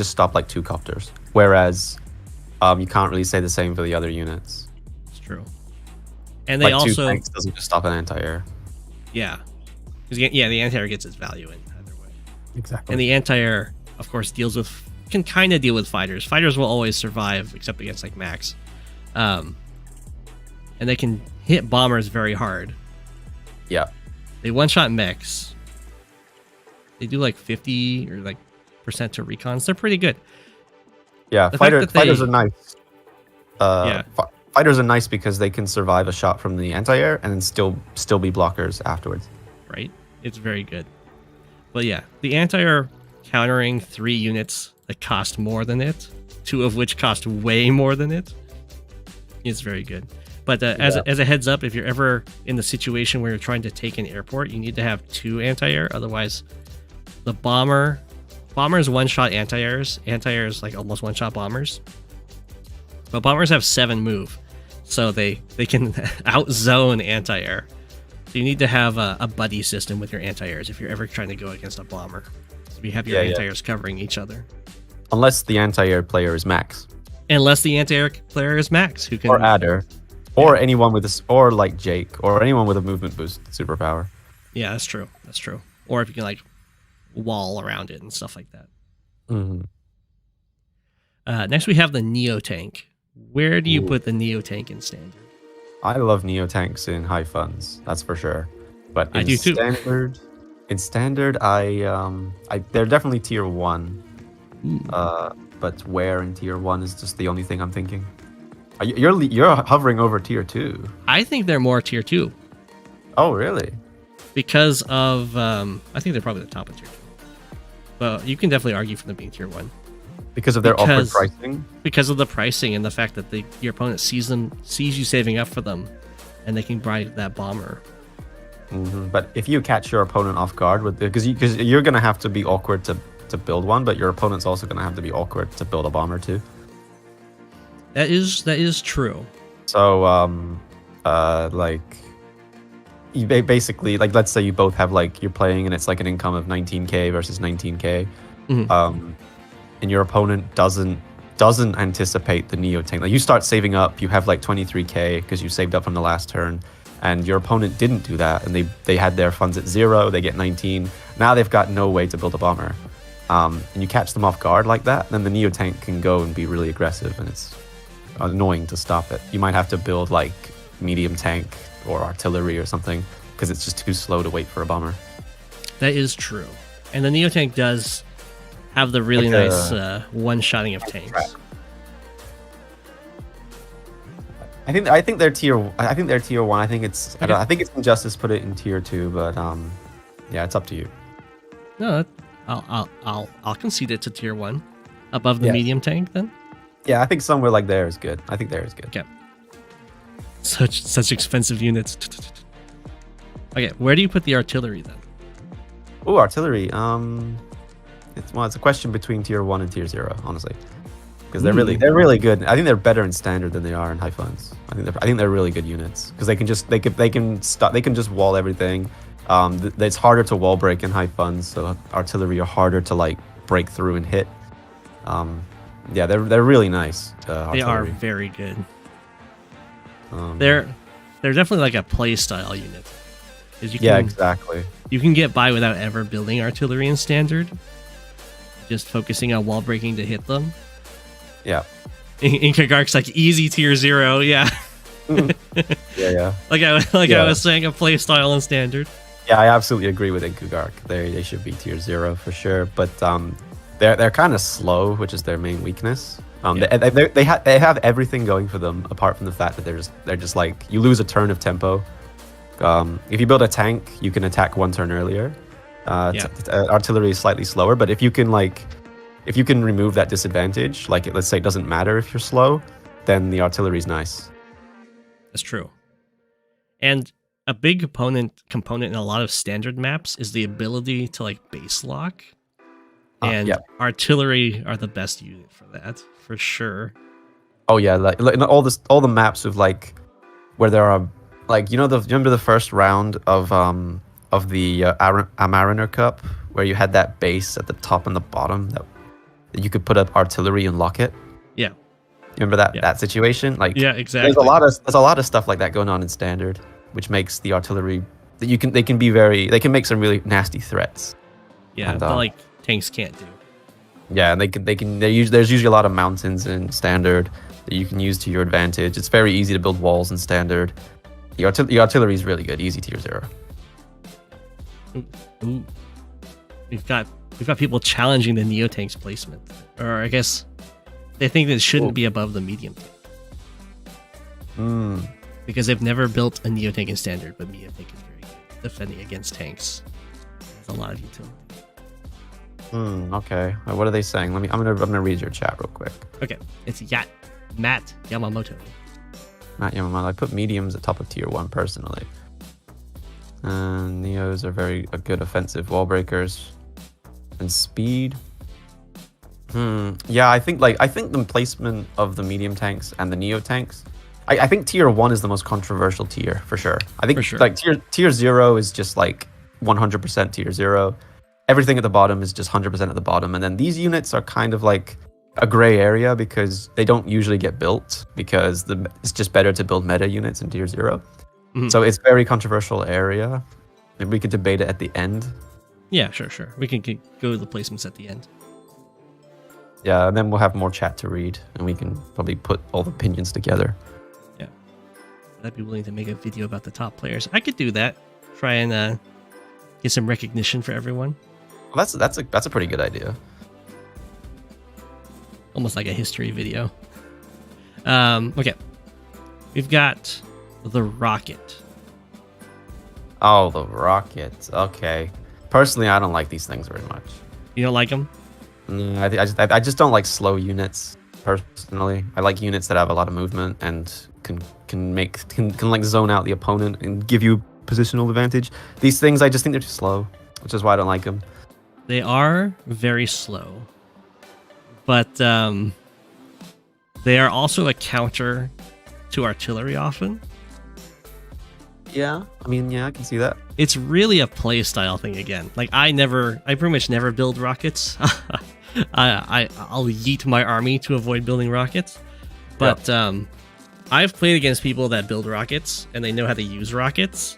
stop like 2 copters. Whereas, you can't really say the same for the other units. It's true. And they like also 2 tanks doesn't just stop an anti-air. Yeah, because the anti-air gets its value in either way. Exactly. And the anti-air, of course, can kind of deal with fighters. Fighters will always survive except against like max, and they can hit bombers very hard. Yeah. They one-shot mechs. They do like 50 or like % to recons. They're pretty good. Yeah, fighters are nice. Yeah. Fighters are nice because they can survive a shot from the anti-air and then still be blockers afterwards. Right? It's very good. But yeah, the anti-air countering 3 units that cost more than it, 2 of which cost way more than it, is very good. But as a heads up, if you're ever in the situation where you're trying to take an airport, you need to have 2 anti-air. Otherwise, the bombers one-shot anti-airs. Anti-airs like almost one-shot bombers. But bombers have 7 move, so they can outzone anti-air. So you need to have a buddy system with your anti-airs if you're ever trying to go against a bomber. So you have your anti-airs covering each other. Unless the anti-air player is max. Unless the anti-air player is max, who can or adder. Or anyone with or like Jake, or anyone with a movement boost superpower. Yeah, that's true. That's true. Or if you can like wall around it and stuff like that. Mm-hmm. Next, we have the Neo Tank. Where do you put the Neo Tank in standard? I love Neo Tanks in high funds, that's for sure. But I do too. In standard, they're definitely tier 1. But where in tier 1 is just the only thing I'm thinking. You're hovering over tier 2. I think they're more tier 2. Oh, really? Because of, I think they're probably the top of tier 2. But you can definitely argue for them being tier 1. Because of their awkward pricing? Because of the pricing and the fact that your opponent sees you saving up for them, and they can buy that bomber. Mm-hmm. But if you catch your opponent off guard, because you're going to have to be awkward to build one, but your opponent's also going to have to be awkward to build a bomber too. That is true. So, like, you basically, like, let's say you both have, like, you're playing and it's like an income of 19k versus 19k, and your opponent doesn't anticipate the Neo Tank. Like, you start saving up, you have like 23k because you saved up from the last turn, and your opponent didn't do that, and they had their funds at 0, they get 19. Now they've got no way to build a bomber, and you catch them off guard like that, then the Neo Tank can go and be really aggressive, and it's annoying to stop it. You might have to build like medium tank or artillery or something because it's just too slow to wait for a bomber. That is true, and the Neo Tank does have the really nice one-shotting of tanks. I think they're tier 1. I think it's Okay. I think it's injustice put it in tier 2, but yeah, it's up to you. No, I'll concede it to tier 1 above the medium tank then. Yeah, I think somewhere like there is good. I think there is good. Okay. Such expensive units. Okay, where do you put the artillery then? Oh, artillery. It's a question between tier 1 and tier 0, honestly, because they're really good. I think they're better in standard than they are in high funds. I think they're really good units because they can just wall everything. It's harder to wall break in high funds, so artillery are harder to like break through and hit. Yeah, they're really nice. They are very good. They're definitely like a play style unit. Exactly. You can get by without ever building artillery in standard, just focusing on wall breaking to hit them. Yeah. Inkagark's like easy tier 0, yeah. Yeah. I was saying, a play style in standard. Yeah, I absolutely agree with Inkugark. They should be tier 0 for sure, but they're kind of slow, which is their main weakness. They have everything going for them apart from the fact that they're just like, you lose a turn of tempo. If you build a tank, you can attack one turn earlier. Artillery is slightly slower, but if you can remove that disadvantage, like let's say it doesn't matter if you're slow, then the artillery is nice. That's true. And a big component in a lot of standard maps is the ability to like base lock. And artillery are the best unit for that, for sure. Oh yeah, like all the maps with like where there are like remember the first round of the Mariner Cup where you had that base at the top and the bottom that you could put up artillery and lock it. Yeah. Remember that situation? Like exactly. There's a lot of stuff like that going on in standard, which makes the artillery that they can make some really nasty threats. Yeah, but like tanks can't do. Yeah, and there's usually a lot of mountains in standard that you can use to your advantage. It's very easy to build walls in standard. The artillery is really good, easy tier 0. Ooh. We've got people challenging the Neotank's placement, or I guess they think that it shouldn't be above the medium tank. Because they've never built a Neotank in standard, but medium tank is very good defending against tanks. There's a lot of utility. Okay. What are they saying? I'm gonna read your chat real quick. Okay. It's Matt Yamamoto. Matt Yamamoto. I put mediums at top of tier 1 personally. And Neos are very good offensive wall breakers. And speed. Yeah, I think the placement of the medium tanks and the Neo tanks. I think tier 1 is the most controversial tier for sure. I think like tier 0 is just like 100% tier 0. Everything at the bottom is just 100% at the bottom, and then these units are kind of like a gray area because they don't usually get built because it's just better to build meta units in tier 0. So it's very controversial area. Maybe we could debate it at the end. Yeah, sure. We can go to the placements at the end. Yeah, and then we'll have more chat to read, and we can probably put all the opinions together. Yeah, I'd be willing to make a video about the top players. I could do that. Try and get some recognition for everyone. Well, that's a pretty good idea. Almost like a history video. Okay, we've got the Rocket. Oh, the Rocket. Okay. Personally, I don't like these things very much. You don't like them? I just don't like slow units. Personally, I like units that have a lot of movement and can like zone out the opponent and give you positional advantage. These things, I just think they're too slow, which is why I don't like them. They are very slow, but they are also a counter to artillery often. Yeah, I mean, I can see that. It's really a play style thing again. Like I pretty much never build rockets. I'll yeet my army to avoid building rockets. But I've played against people that build rockets and they know how to use rockets.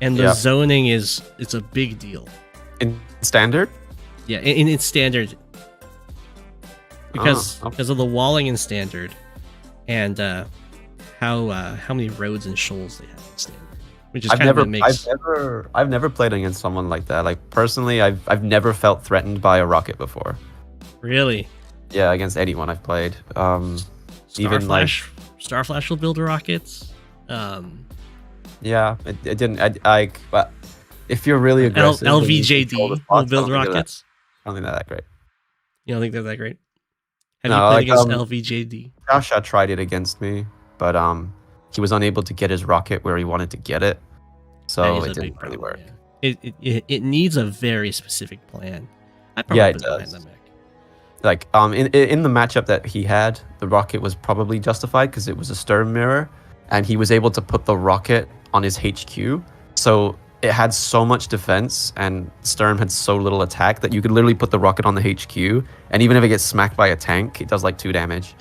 And the zoning it's a big deal. In standard? Yeah, in its standard. Because of the walling in standard and how many roads and shoals they have in standard. Which is I've never played against someone like that. Like personally, I've never felt threatened by a rocket before. Really? Yeah, against anyone I've played. Starflash will build rockets. Yeah, it didn't. But if you're really aggressive, LVJD will build rockets. I don't think they're that great. You don't think they're that great? Have you played against LVJD? Joshua tried it against me, but he was unable to get his rocket where he wanted to get it, so it didn't really work. Yeah. It needs a very specific plan. It does. Like in the matchup that he had, the rocket was probably justified because it was a Sturm mirror, and he was able to put the rocket on his HQ, so it had so much defense and Sturm had so little attack that you could literally put the rocket on the HQ, and even if it gets smacked by a tank, it does like 2 damage,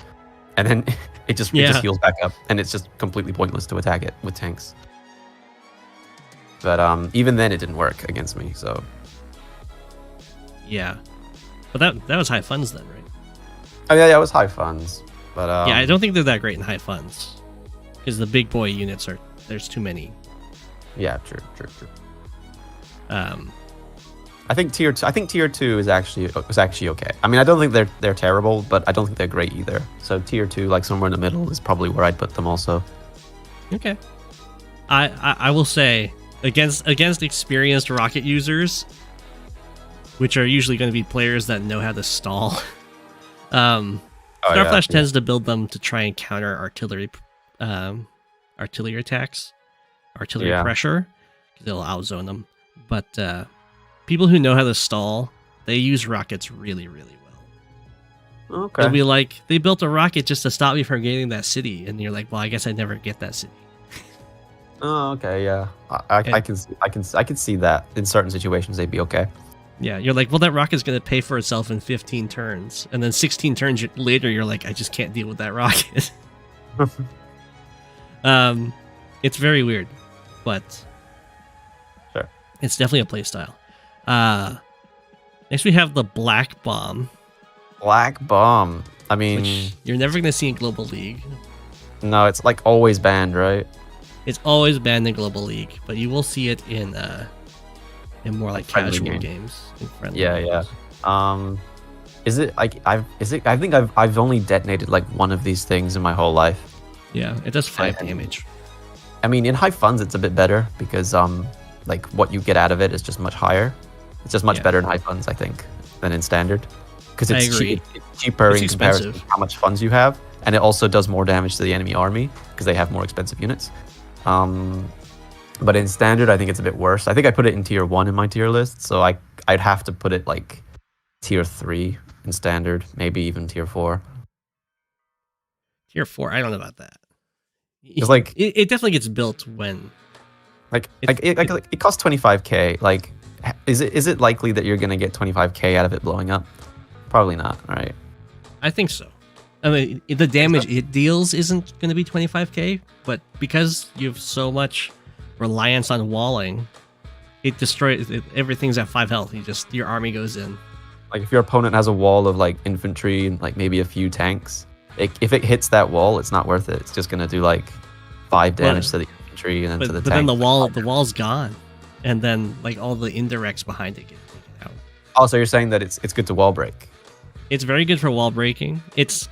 and then it just heals back up, and it's just completely pointless to attack it with tanks. But even then, it didn't work against me. So yeah, but that was high funds then, right? Oh yeah, it was high funds. But yeah, I don't think they're that great in high funds because the big boy units there's too many. Yeah, true. Um, I think tier 2 is actually okay. I mean, I don't think they're terrible, but I don't think they're great either. So tier 2, like somewhere in the middle, is probably where I'd put them also. Okay. I will say against experienced rocket users, which are usually going to be players that know how to stall. Starflash tends to build them to try and counter artillery attacks, artillery pressure, because they'll outzone them. But people who know how to stall, they use rockets really, really well. Okay. They'll be like, they built a rocket just to stop me from getting that city, and you're like, well, I guess I'd never get that city. Oh, okay, yeah. I can see that in certain situations they'd be okay. Yeah, you're like, well, that rocket's going to pay for itself in 15 turns. And then 16 turns later, you're like, I just can't deal with that rocket. It's very weird, but sure. It's definitely a playstyle. Next, we have the Black Bomb. Black Bomb. I mean... Which you're never going to see in Global League. No, it's like always banned, right? It's always banned in Global League, but you will see it in more like casual games. Yeah. Is it like I think I've only detonated like one of these things in my whole life. Yeah, it does 5 damage. I mean, in high funds it's a bit better because like what you get out of it is just much higher. It's just much better in high funds, I think, than in standard, because it's cheaper in comparison to how much funds you have, and it also does more damage to the enemy army because they have more expensive units. But in standard, I think it's a bit worse. I think I put it in tier 1 in my tier list, so I'd have to put it like tier 3 in standard, maybe even tier 4. Tier 4, I don't know about that. It's like it definitely gets built when it costs 25k. Like, is it likely that you're gonna get 25k out of it blowing up? Probably not, right? I think so. I mean, the damage it deals isn't going to be 25k, but because you have so much reliance on walling, it destroys everything's at 5 health. Your army goes in. Like if your opponent has a wall of like infantry and like maybe a few tanks, if it hits that wall, it's not worth it. It's just going to do like 5 damage to the infantry and then to the tank. But then the wall's gone, and then like all the indirects behind it get taken out. Oh, so you're saying that it's good to wall break? It's very good for wall breaking. It's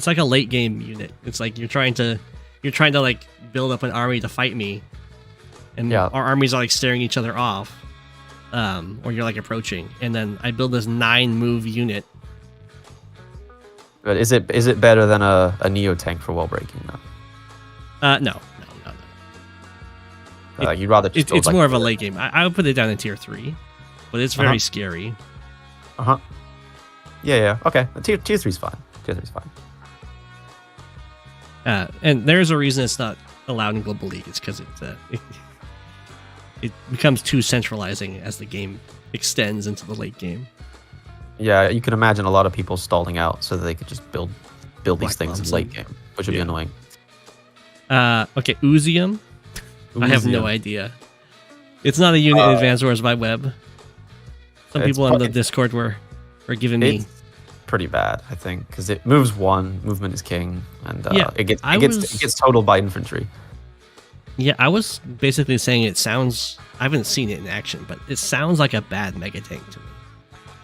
like a late game unit. It's like you're trying to like build up an army to fight me, and our armies are like staring each other off, or you're like approaching, and then I build this 9 move unit. But is it better than a neo tank for wall breaking though? No. You'd rather just it's more of a late game. I would put it down in tier 3, but it's very scary. Yeah. Okay. Tier 3 is fine. Tier 3 is fine. And there's a reason it's not allowed in Global League. It's because it becomes too centralizing as the game extends into the late game. Yeah, you can imagine a lot of people stalling out so that they could just build these things in late game, which would be annoying. Okay, Uzium. I have no idea. It's not a unit in Advanced Wars by Web. Some people on the Discord were giving me... pretty bad, I think, because it moves 1, movement is king, and it gets totaled by infantry. Yeah, I was basically saying it sounds... I haven't seen it in action, but it sounds like a bad mega tank to me.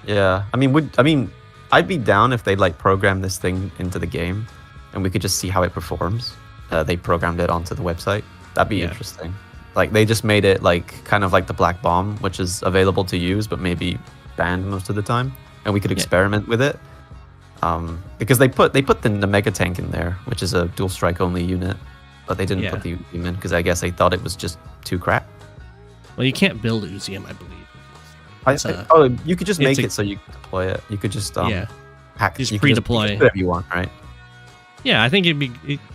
Yeah, I mean, I'd be down if they'd like program this thing into the game, and we could just see how it performs. They programmed it onto the website. That'd be interesting. Like they just made it like kind of like the Black Bomb, which is available to use, but maybe banned most of the time, and we could experiment with it. Because they put the mega tank in there, which is a dual strike only unit, but they didn't put the Uzium in because I guess they thought it was just too crap. Well, you can't build Uzium, I believe. You could just make it so you can deploy it. You could just hack. Just pre-deploy whatever you want, right? Yeah, I think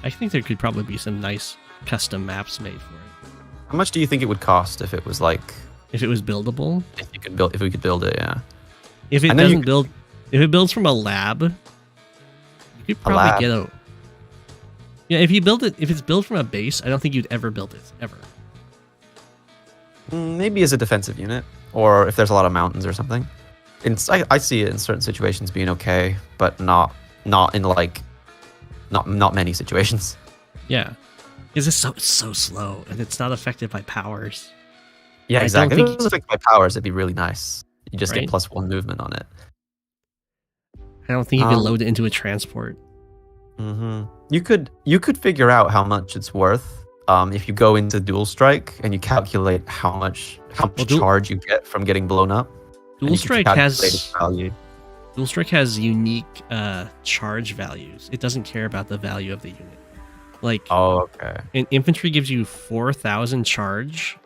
I think there could probably be some nice custom maps made for it. How much do you think it would cost if it was like? If it was buildable? If we could build it, yeah. If it doesn't build, if it builds from a lab, you could probably get a. Yeah, if it's built from a base, I don't think you'd ever build it ever. Maybe as a defensive unit, or if there's a lot of mountains or something. I see it in certain situations being okay, but not in like not many situations. Yeah, Because it's so slow and it's not affected by powers. Yeah, I exactly. don't If think it was affected by powers, it'd be really nice. You just Right? get +1 movement on it. I don't think you can load it into a transport. You could figure out how much it's worth if you go into Dual Strike and you calculate how much charge you get from getting blown up. Dual Strike has value. Dual Strike has unique charge values. It doesn't care about the value of the unit. Like, okay. An infantry gives you 4,000 charge,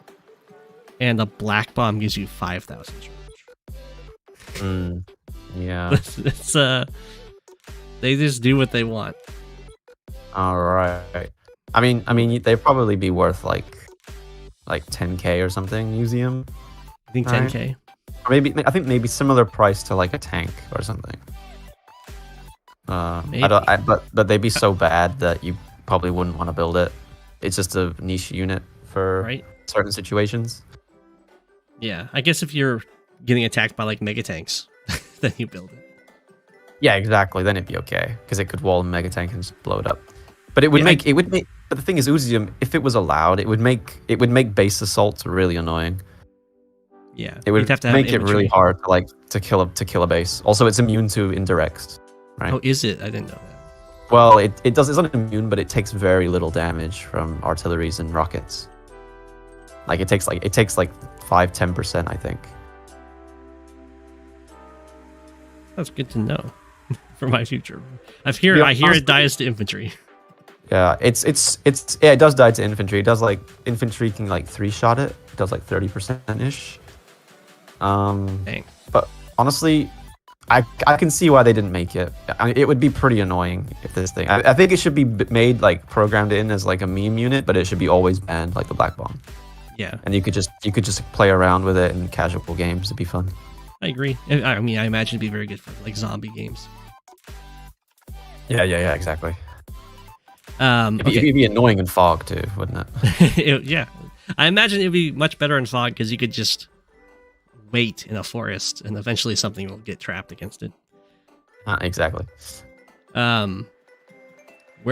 and a black bomb gives you 5,000 charge. Yeah. It's they just do what they want. All right. I mean, they'd probably be worth like 10k or something. Museum. I think right? 10k. Or I think maybe similar price to like a tank or something. But they'd be so bad that you probably wouldn't want to build it. It's just a niche unit for certain situations. Yeah, I guess if you're getting attacked by like mega tanks, then you build it. Yeah, exactly. Then it'd be okay because it could wall a mega tank and just blow it up. But it would make. But the thing is, Uzium, if it was allowed, it would make base assaults really annoying. Yeah, it would have to make it really hard to kill a base. Also, it's immune to indirects, right? Oh, is it? I didn't know that. Well, it does. It's not immune, but it takes very little damage from artilleries and rockets. Like it takes 5-10%, I think. That's good to know for my future. I hear it dies to infantry. Yeah, it does die to infantry. It does infantry can 3-shot it. It does 30% ish. Dang. But honestly, I can see why they didn't make it. It would be pretty annoying if this thing. I think it should be made programmed in as a meme unit, but it should be always banned like the black bomb. Yeah. And you could just play around with it in casual games. It'd be fun. I agree. I mean, I imagine it'd be very good for zombie games. Yeah, exactly. It'd be annoying in fog too, wouldn't it? Yeah, I imagine it'd be much better in fog because you could just wait in a forest and eventually something will get trapped against it. Exactly. Where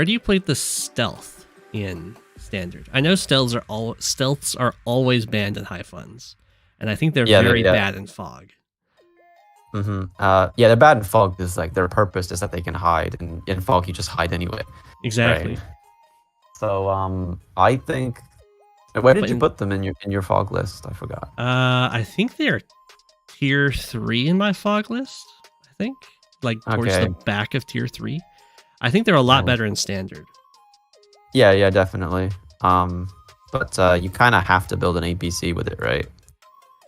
do you play the stealth in standard? I know stealths are always banned in high funds, and I think they're very bad in fog. They're bad in fog because their purpose is that they can hide, and in fog you just hide anyway. Exactly. Right? So I think, where did you put them in your fog list? I forgot. I think they're tier 3 in my fog list. I think towards the back of tier 3. I think they're a lot better in standard. Yeah, definitely. But you kind of have to build an APC with it, right?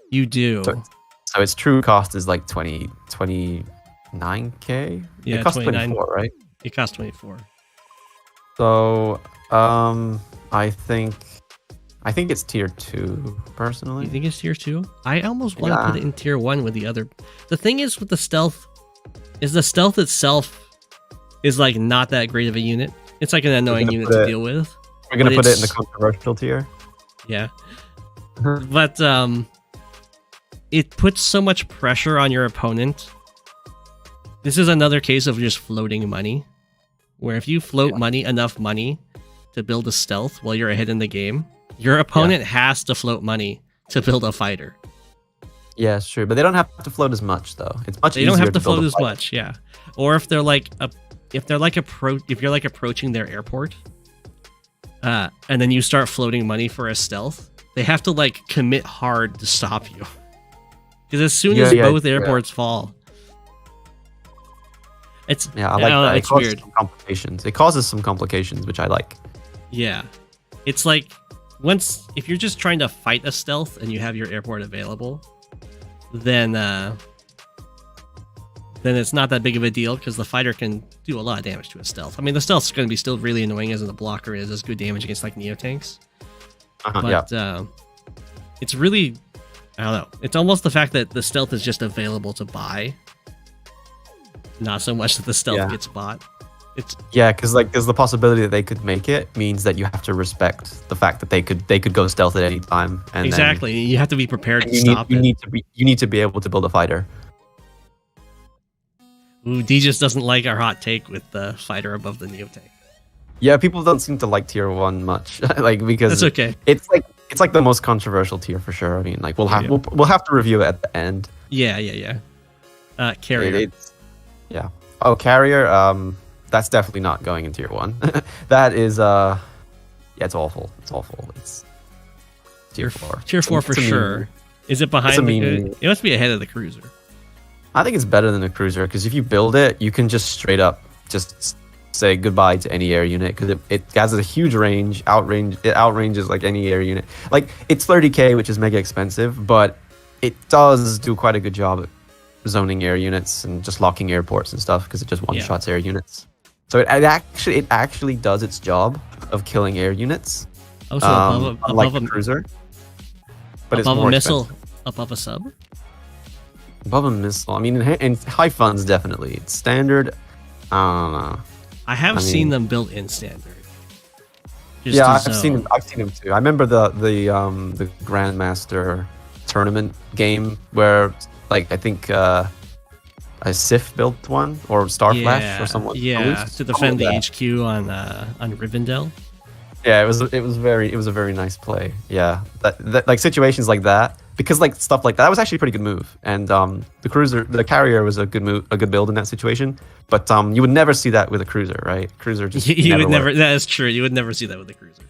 You do. So its true cost is 29k. Yeah, it costs 24, right? It costs 24. So I think it's tier 2 personally. You think it's tier 2? I almost want to put it in tier 1 with the other. The thing is with the stealth itself is not that great of a unit. It's an annoying unit to deal with. We're gonna put it in the controversial tier. Yeah. But it puts so much pressure on your opponent. This is another case of just floating money, where if you float enough money to build a stealth while you're ahead in the game, your opponent has to float money to build a fighter. Yeah, it's true, but they don't have to float as much though. It's much easier. They don't have to float as much, yeah. Or if they're if you're approaching their airport, and then you start floating money for a stealth, they have to commit hard to stop you. Because as soon as both airports fall, it's it's weird. It causes some complications, which I like. Yeah, it's if you're just trying to fight a stealth and you have your airport available, then it's not that big of a deal because the fighter can do a lot of damage to a stealth. I mean, the stealth's going to be still really annoying as the blocker is as good damage against neo tanks. But it's really, I don't know. It's almost the fact that the stealth is just available to buy, not so much that the stealth gets bought. Because the possibility that they could make it means that you have to respect the fact that they could go stealth at any time. And exactly, you have to be prepared to stop it. You need to be able to build a fighter. Ooh, D just doesn't like our hot take with the fighter above the neo tank. Yeah, people don't seem to like tier 1 much, like because That's okay. it's like the most controversial tier for sure. I mean, like we'll have to review it at the end. Yeah. Carrier. It's yeah. Oh, carrier. That's definitely not going in tier 1. That is yeah, it's awful. It's awful. It's tier 4. Tier 4 for sure. Is it behind? It must be ahead of the cruiser. I think it's better than the cruiser because if you build it, you can just straight up just say goodbye to any air unit because it has a huge range. It outranges like any air unit. Like it's 30k, which is mega expensive, but it does do quite a good job at zoning air units and just locking airports and stuff because it just one-shots air units. So it actually does its job of killing air units. Oh, so above a cruiser. But above it's more a missile, expensive. above a sub. Above a missile. I mean, in high funds definitely. It's standard. I don't know. I have seen them built in standard. Yeah, I've seen them too. I remember the Grandmaster tournament game where like I think a Sif built one or Starflash or someone. Yeah, to defend the HQ on Rivendell. Yeah, it was a very nice play. Yeah, that like situations like that because like stuff like that was actually a pretty good move. And the carrier was a good build in that situation. But you would never see that with a cruiser, right? Cruiser just you would never. That is true. You would never see that with a cruiser.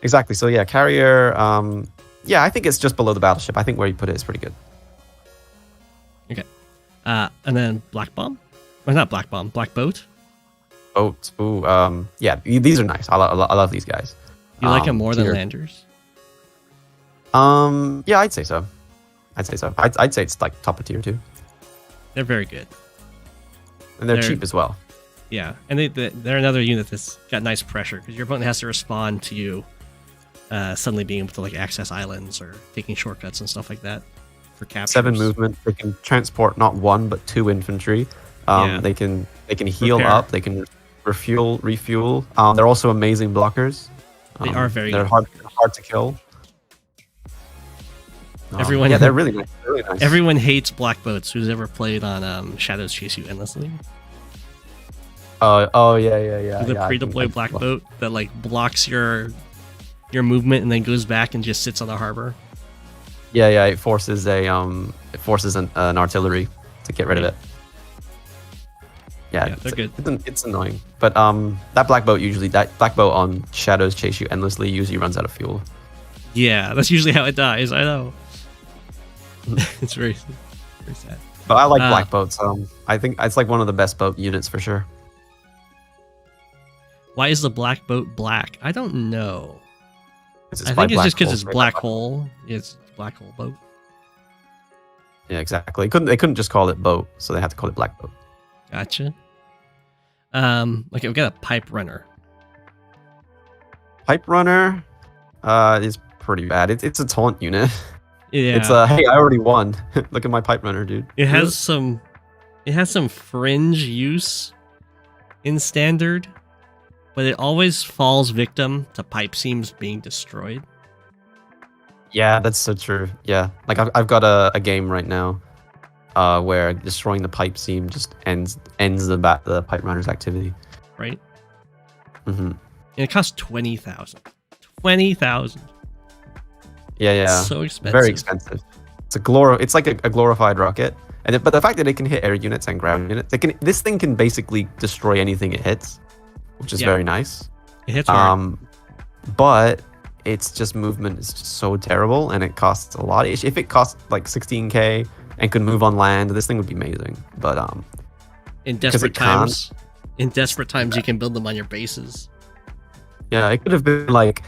Exactly. So yeah, carrier. Yeah, I think it's just below the battleship. I think where you put it is pretty good. Okay. And then black bomb, or not black bomb, black boat. Boats. Ooh. Yeah, these are nice. I love these guys. You like them more than landers? Yeah, I'd say so. I'd say it's like top of tier 2. They're very good. And they're cheap as well. Yeah, and they're another unit that's got nice pressure because your opponent has to respond to you suddenly being able to like access islands or taking shortcuts and stuff like that for captures. 7 movement. They can transport not 1 but 2 infantry. They can heal up. They can refuel. They're also amazing blockers. They are very. They're good. hard to kill. Everyone, they're really nice. They're really nice. Everyone hates black boats. Who's ever played on Shadows Chase You Endlessly? Yeah. The pre-deploy black boat that like blocks your movement and then goes back and just sits on the harbor. Yeah. It forces an artillery to get rid of it. Yeah, they're good. It's annoying, but that black boat on Shadows Chase You Endlessly usually runs out of fuel. Yeah, that's usually how it dies. I know. It's very sad. But I like black boats. I think it's like one of the best boat units for sure. Why is the black boat black? I don't know. I think it's just because it's black hole. It's black hole boat. Yeah, exactly. They couldn't just call it boat, so they had to call it black boat. Gotcha. Okay, we've got a pipe runner. Pipe runner is pretty bad. It's a taunt unit. Yeah. It's hey, I already won. Look at my pipe runner, dude. It has some fringe use in standard, but it always falls victim to pipe seams being destroyed. Yeah, that's so true. Yeah, like I've got a game right now where destroying the pipe seam just ends the pipe runner's activity. Right. Mm-hmm. And it costs 20,000. 20,000. Yeah. It's so expensive. Very expensive. It's like a glorified rocket. But the fact that it can hit air units and ground units, this thing can basically destroy anything it hits, which is very nice. It hits hard. But its just movement is just so terrible, and it costs a lot. If it costs like 16k and could move on land, this thing would be amazing. But in desperate times, you can build them on your bases. Yeah, it could have been like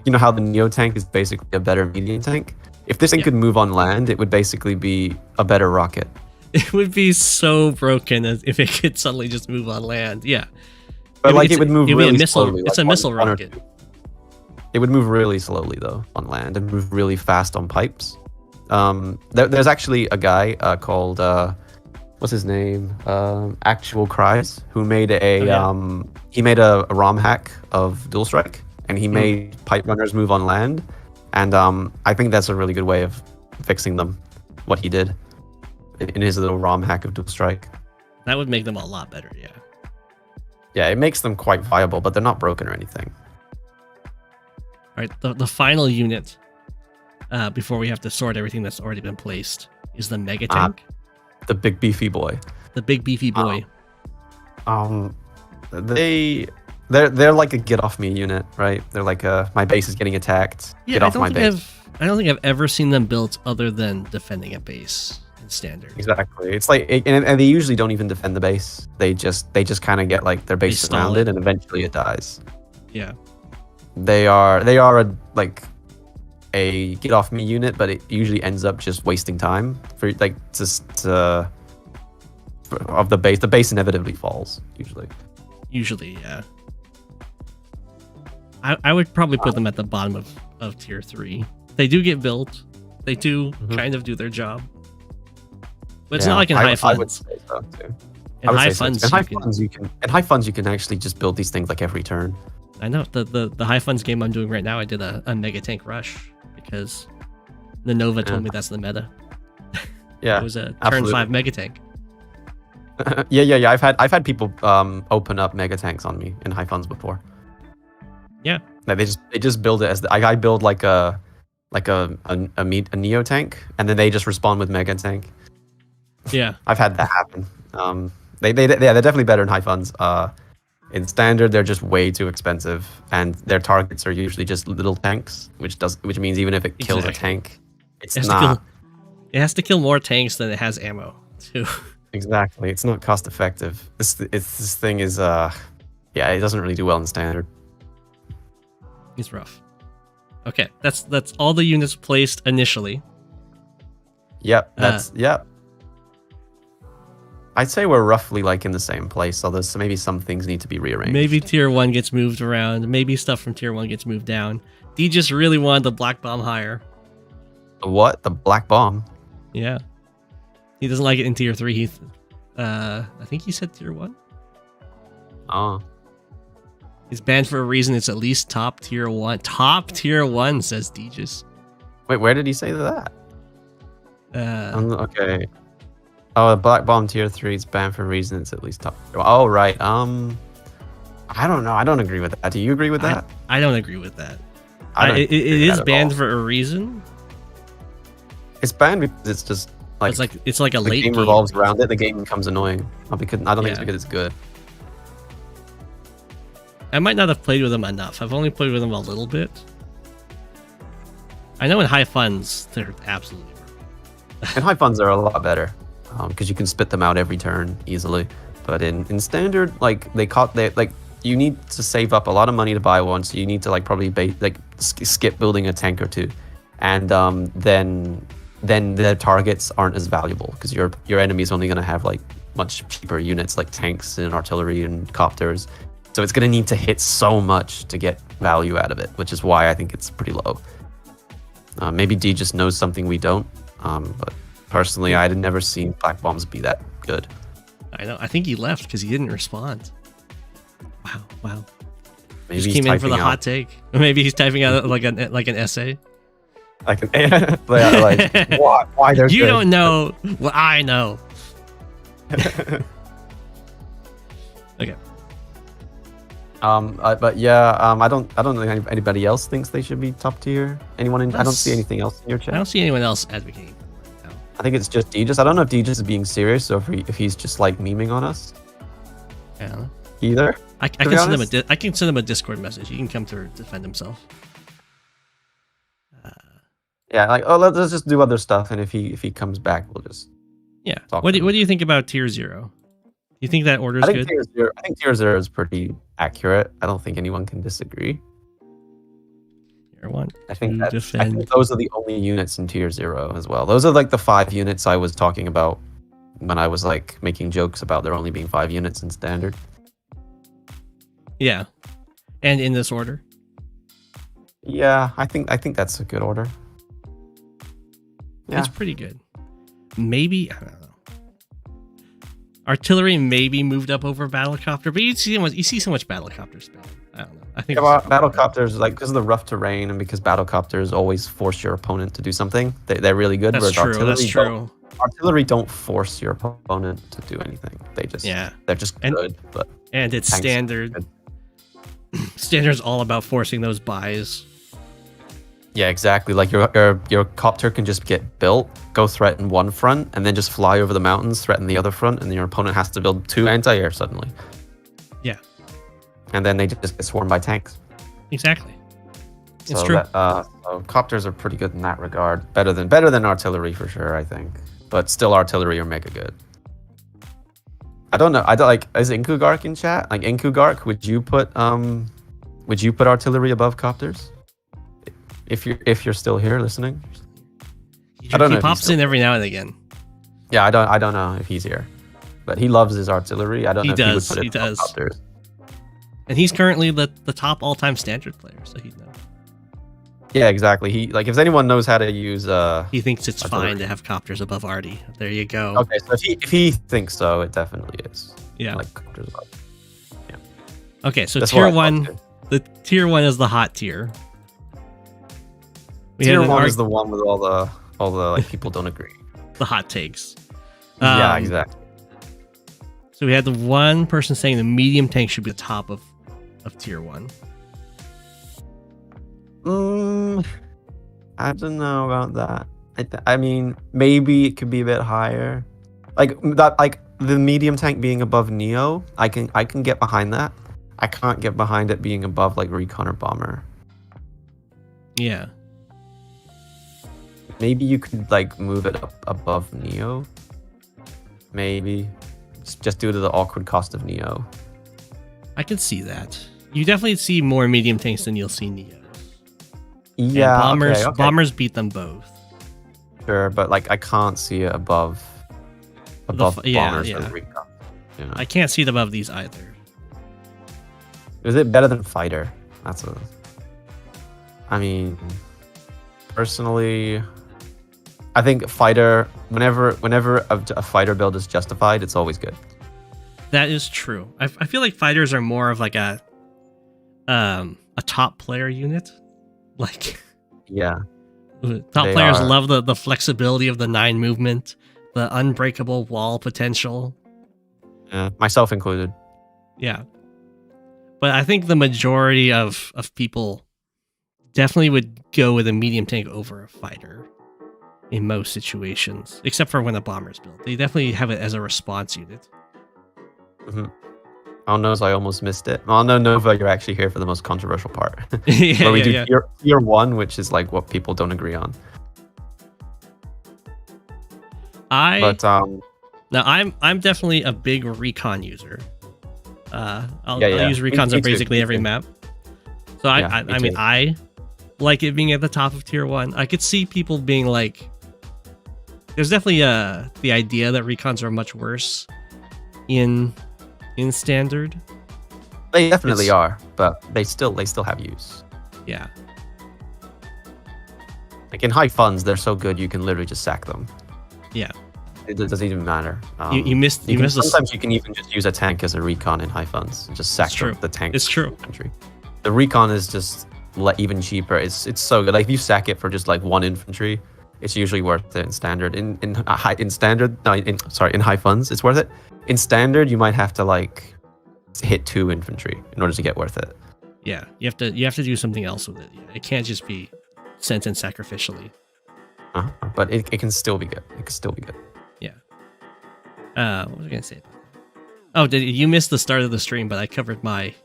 you know how the Neo tank is basically a better medium tank. If this thing could move on land, it would basically be a better rocket. It would be so broken if it could suddenly just move on land. Yeah, but it would move really slowly. It's a missile rocket. It would move really slowly though on land and move really fast on pipes. There's actually a guy called what's his name? Actual Cries, who made a ROM hack of Dual Strike, and he made pipe runners move on land. And I think that's a really good way of fixing them. What he did in his little ROM hack of Dual Strike. That would make them a lot better, yeah. Yeah, it makes them quite viable, but they're not broken or anything. All right, the final unit before we have to sort everything that's already been placed is the mega tank. The big beefy boy. The big beefy boy. They're like a get off me unit, right? They're like my base is getting attacked. Yeah, get off my base. I don't think I've ever seen them built other than defending a base in standard. Exactly. It's like, and they usually don't even defend the base. They just kind of get like their base surrounded, and eventually it dies. Yeah. They are a get off me unit, but it usually ends up just wasting time for like of the base. The base inevitably falls usually. Usually, yeah. I would probably put them at the bottom of tier 3. They do get built. They do kind of do their job. But it's not like in high funds. I would say so too. In high funds, you can actually just build these things like every turn. I know the high funds game I'm doing right now. I did a mega tank rush because the Nova told me that's the meta. Yeah, it was a turn 5 mega tank. Yeah. I've had people open up mega tanks on me in high funds before. Yeah, like they just build it as I build like a neo tank, and then they just respond with mega tank. Yeah, I've had that happen. They're definitely better in high funds. In standard, they're just way too expensive, and their targets are usually just little tanks, which means even if it kills a tank, it has to kill more tanks than it has ammo too. Exactly, it's not cost effective. This thing is it doesn't really do well in standard. It's rough. Okay, that's all the units placed initially. Yep, yep. I'd say we're roughly like in the same place, although maybe some things need to be rearranged. Maybe tier 1 gets moved around. Maybe stuff from tier 1 gets moved down. D just really wanted the black bomb higher. What? The black bomb? Yeah. He doesn't like it in tier 3. I think he said tier 1. Oh. He's banned for a reason. It's at least top tier 1. Top tier 1, says Deegis. Wait, where did he say that? Okay. Oh, the black bomb tier 3 is banned for a reason. It's at least top. Oh, right. I don't know. I don't agree with that. Do you agree with that? I don't agree with that. It is banned for a reason. It's banned because it's just like it's like a late game revolves around it. The game becomes annoying. I don't think it's because it's good. I might not have played with them enough. I've only played with them a little bit. I know in high funds they're absolutely and high funds are a lot better because you can spit them out every turn easily. But in standard, you need to save up a lot of money to buy one, so you need to probably skip building a tank or two, and then their targets aren't as valuable because your enemy is only going to have much cheaper units like tanks and artillery and copters. So it's going to need to hit so much to get value out of it, which is why I think it's pretty low. Maybe D just knows something we don't, but personally, I had never seen black bombs be that good. I know. I think he left because he didn't respond. Wow. Maybe he came in for the hot take. Maybe he's typing out like an essay. Why they're You good. don't know what I know. Okay. But yeah, I don't think anybody else thinks they should be top tier. I don't see anything else in your chat. I don't see anyone else advocating. No. I think it's just Deegis. I don't know if Deegis is being serious or if he's just memeing on us. Yeah. Either. I can send him a Discord message. He can come to defend himself. Yeah, let's just do other stuff, and if he comes back, we'll just What do you think about tier 0? You think that order is good? I think tier 0 is pretty accurate. I don't think anyone can disagree. Tier 1. I think those are the only units in tier 0 as well. Those are the 5 units I was talking about when I was making jokes about there only being 5 units in standard. Yeah, and in this order. Yeah, I think that's a good order. Yeah. It's pretty good. Maybe, I don't know. Artillery maybe moved up over battlecopter, but you see so much battlecopter spam. I don't know. I think battlecopters, because of the rough terrain and because battlecopters always force your opponent to do something, they're really good. That's true. Artillery don't force your opponent to do anything. They're just good. But And it's Tanks. standard. Standard's all about forcing those buys. Yeah, exactly. Like your copter can just get built, go threaten one front, and then just fly over the mountains, threaten the other front, and your opponent has to build 2 anti-air suddenly. Yeah. And then they just get swarmed by tanks. Exactly. It's So true. So copters are pretty good in that regard. Better than artillery for sure, I think. But still, artillery are mega good. I don't know. Is Inkugark in chat? Like Inkugark, would you put artillery above copters? If you're still here listening, I don't know. He pops in every now and again. Yeah, I don't know if he's here, but he loves his artillery. I don't know if he would put it above copters. And he's currently the top all-time standard player, so he'd know. Yeah, exactly. If anyone knows how to use he thinks it's artillery. fine to have copters above arty. There you go. Okay, so if he thinks so, it definitely is. Yeah. Like copters above. Yeah. Okay, so That's tier 1, the tier 1 is the hot tier. Tier 1 is the one with all the like people don't agree. The hot takes. Yeah, exactly. So we had the one person saying the medium tank should be the top of tier 1. I don't know about that. I mean, maybe it could be a bit higher. Like that, like the medium tank being above Neo, I can get behind that. I can't get behind it being above like Recon or Bomber. Yeah. Maybe you could like move it up above Neo. Maybe just due to the awkward cost of Neo. I could see that. You definitely see more medium tanks than you'll see Neos. Yeah, and okay. Bombers beat them both. Sure, but like I can't see it above Bombers or Recon. Yeah. I can't see it above these either. Is it better than Fighter? I mean, personally, I think Fighter, whenever a Fighter build is justified, it's always good. That is true. I feel like Fighters are more of like a top player unit. Like, yeah, top players love the flexibility of the 9 movement, the unbreakable wall potential. Yeah, myself included. Yeah. But I think the majority of people definitely would go with a medium tank over a fighter in most situations, except for when a bomber's built. They definitely have it as a response unit. Mm-hmm. Oh no, I almost missed it. Oh no, Nova, you're actually here for the most controversial part. Yeah, where we do tier 1, which is like what people don't agree on. Now I'm definitely a big recon user. I'll use recons on basically every map. So I mean, I like it being at the top of tier 1. I could see people being like, there's definitely the idea that recons are much worse in standard. They definitely are, but they still have use. Yeah. Like in high funds, they're so good you can literally just sack them. Yeah. It doesn't even matter. Sometimes you can even just use a tank as a recon in high funds. Just sack the tank. It's true. Infantry. The recon is just even cheaper. It's so good. Like if you sack it for just like 1 infantry, it's usually worth it in standard. In high funds, it's worth it. In standard, you might have to like hit 2 infantry in order to get worth it. Yeah, you have to do something else with it. Yeah, it can't just be sent in sacrificially. But it can still be good. It can still be good. Yeah. What was I gonna say? Oh, you missed the start of the stream? But I covered my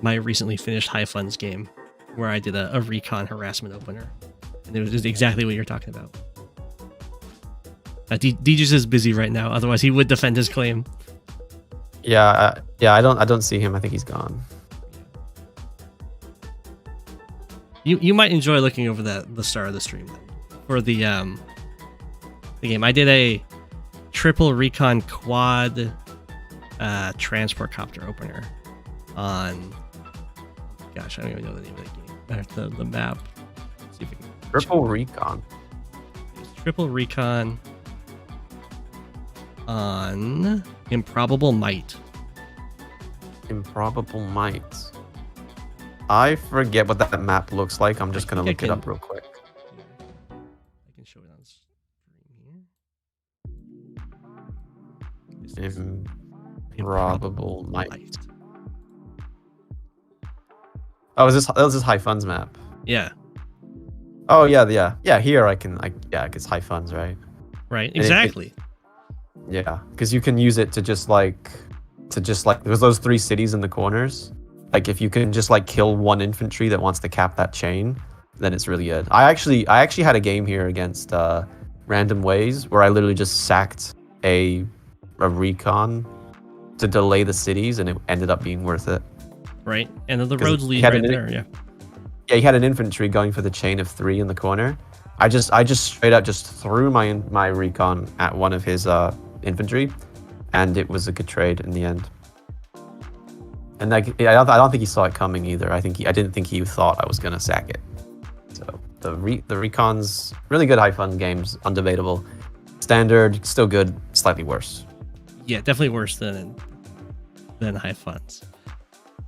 recently finished high funds game, where I did a recon harassment opener, and it was just exactly what you're talking about. DJs is busy right now. Otherwise, he would defend his claim. Yeah. I don't see him. I think he's gone. You might enjoy looking over the start of the stream then, for the game. I did a triple recon quad transport copter opener on. Gosh, I don't even know the name of the game. The map. Let's see if we can Triple recon. Triple recon on Improbable Might. Improbable Might. I forget what that map looks like. I'm just gonna look it up real quick. I can show it on stream here. Improbable Might. Oh, that was this high funds map? Yeah. Oh yeah. Here it's high funds, right? Right. Exactly. Yeah, because you can use it to just like there's those 3 cities in the corners. Like if you can just like kill one infantry that wants to cap that chain, then it's really good. I actually had a game here against Random Ways where I literally just sacked a recon to delay the cities, and it ended up being worth it. Right, and the roads lead right there. Yeah. Yeah, he had an infantry going for the chain of 3 in the corner. I just straight up just threw my recon at one of his infantry, and it was a good trade in the end. And like, I don't think he saw it coming either. I didn't think he thought I was gonna sack it. So the recon's really good high fun games, undebatable. Standard still good, slightly worse. Yeah, definitely worse than high funds.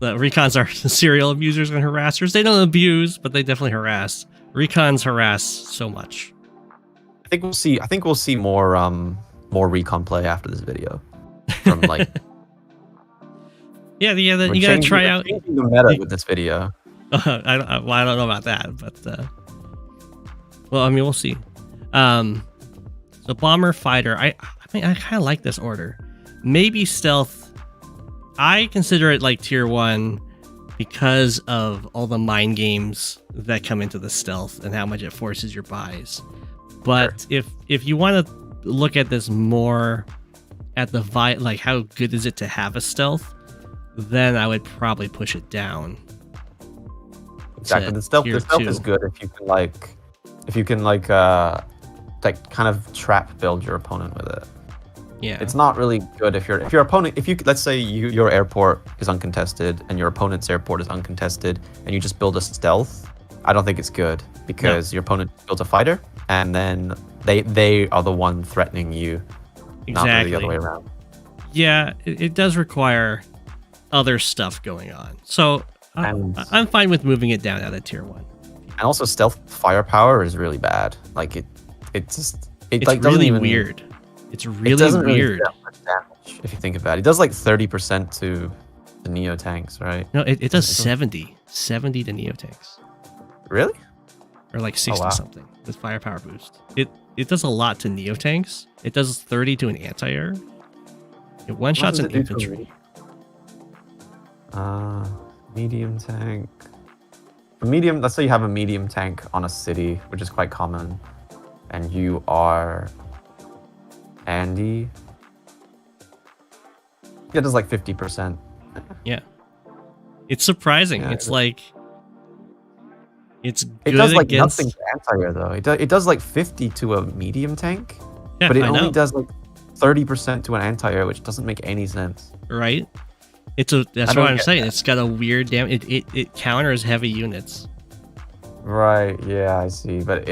The recons are serial abusers and harassers. They don't abuse, but they definitely harass. Recons harass so much. I think we'll see more recon play after this video. From like yeah, you gotta try out the meta with this video. I don't know about that, but well, I mean, we'll see. So bomber fighter, I mean, I kind of like this order. Maybe stealth. I consider it like tier 1 because of all the mind games that come into the stealth and how much it forces your buys. But sure, if you want to look at this more at the like how good is it to have a stealth, then I would probably push it down. Exactly, the stealth is good if you can like kind of trap build your opponent with it. Yeah, it's not really good if your opponent, let's say your airport is uncontested and your opponent's airport is uncontested, and you just build a stealth. I don't think it's good because your opponent builds a fighter, and then they are the one threatening you. Exactly. Not really the other way around. Yeah, it does require other stuff going on. So I'm fine with moving it down out of tier 1. And also stealth firepower is really bad. Like it's like really weird. It's really weird. Really do much damage, if you think about it. It does like 30% to the Neo tanks, right? No, it does 70 to Neo tanks. Really? Or like 60 something with firepower boost. It does a lot to Neo tanks. It does 30 to an anti-air. It one-shots an infantry. Medium tank. Let's say you have a medium tank on a city, which is quite common, and you are Andy. Yeah, it does like 50%. Yeah. It's surprising. Yeah, it's like it's good. It does like against... nothing to anti-air though. It does like 50 to a medium tank, yeah, but it only does like 30% to an anti-air, which doesn't make any sense. Right? That's what I'm saying. It's got a weird damage. It counters heavy units. Right. Yeah, I see. But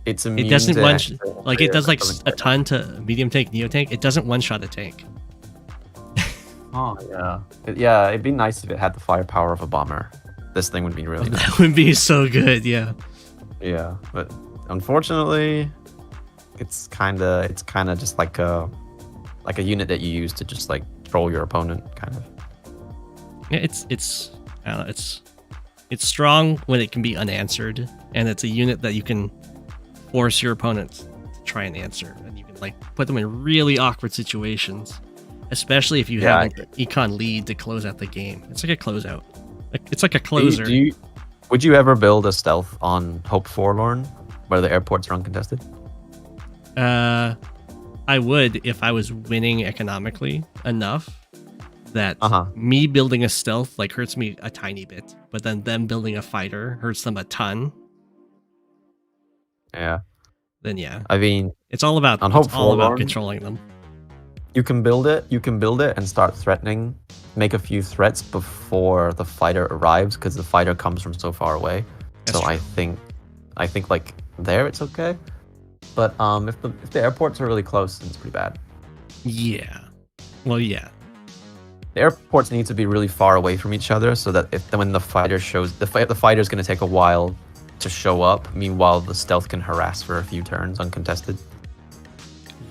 it's immune. It doesn't it does like a ton to medium tank, Neo tank. It doesn't one-shot a tank. Oh yeah. It'd be nice if it had the firepower of a bomber. This thing would be really nice. That would be so good. Yeah. Yeah, but unfortunately, it's kind of just like a unit that you use to just like troll your opponent, kind of. Yeah, I don't know, it's strong when it can be unanswered, and it's a unit that you can force your opponent to try and answer, and you can like put them in really awkward situations, especially if you have an econ lead to close out the game. It's like a closeout. It's like a closer. Would you ever build a stealth on Hope Forlorn, where the airports are uncontested? I would if I was winning economically enough that me building a stealth like hurts me a tiny bit, but then them building a fighter hurts them a ton. Yeah. Then yeah. I mean, it's all about controlling them. You can build it and start threatening, make a few threats before the fighter arrives, because the fighter comes from so far away. That's true. I think like there it's okay. But if the airports are really close, then it's pretty bad. Yeah. Well, yeah. The airports need to be really far away from each other, so that when the fighter shows, the fighter's going to take a while to show up. Meanwhile, the stealth can harass for a few turns uncontested.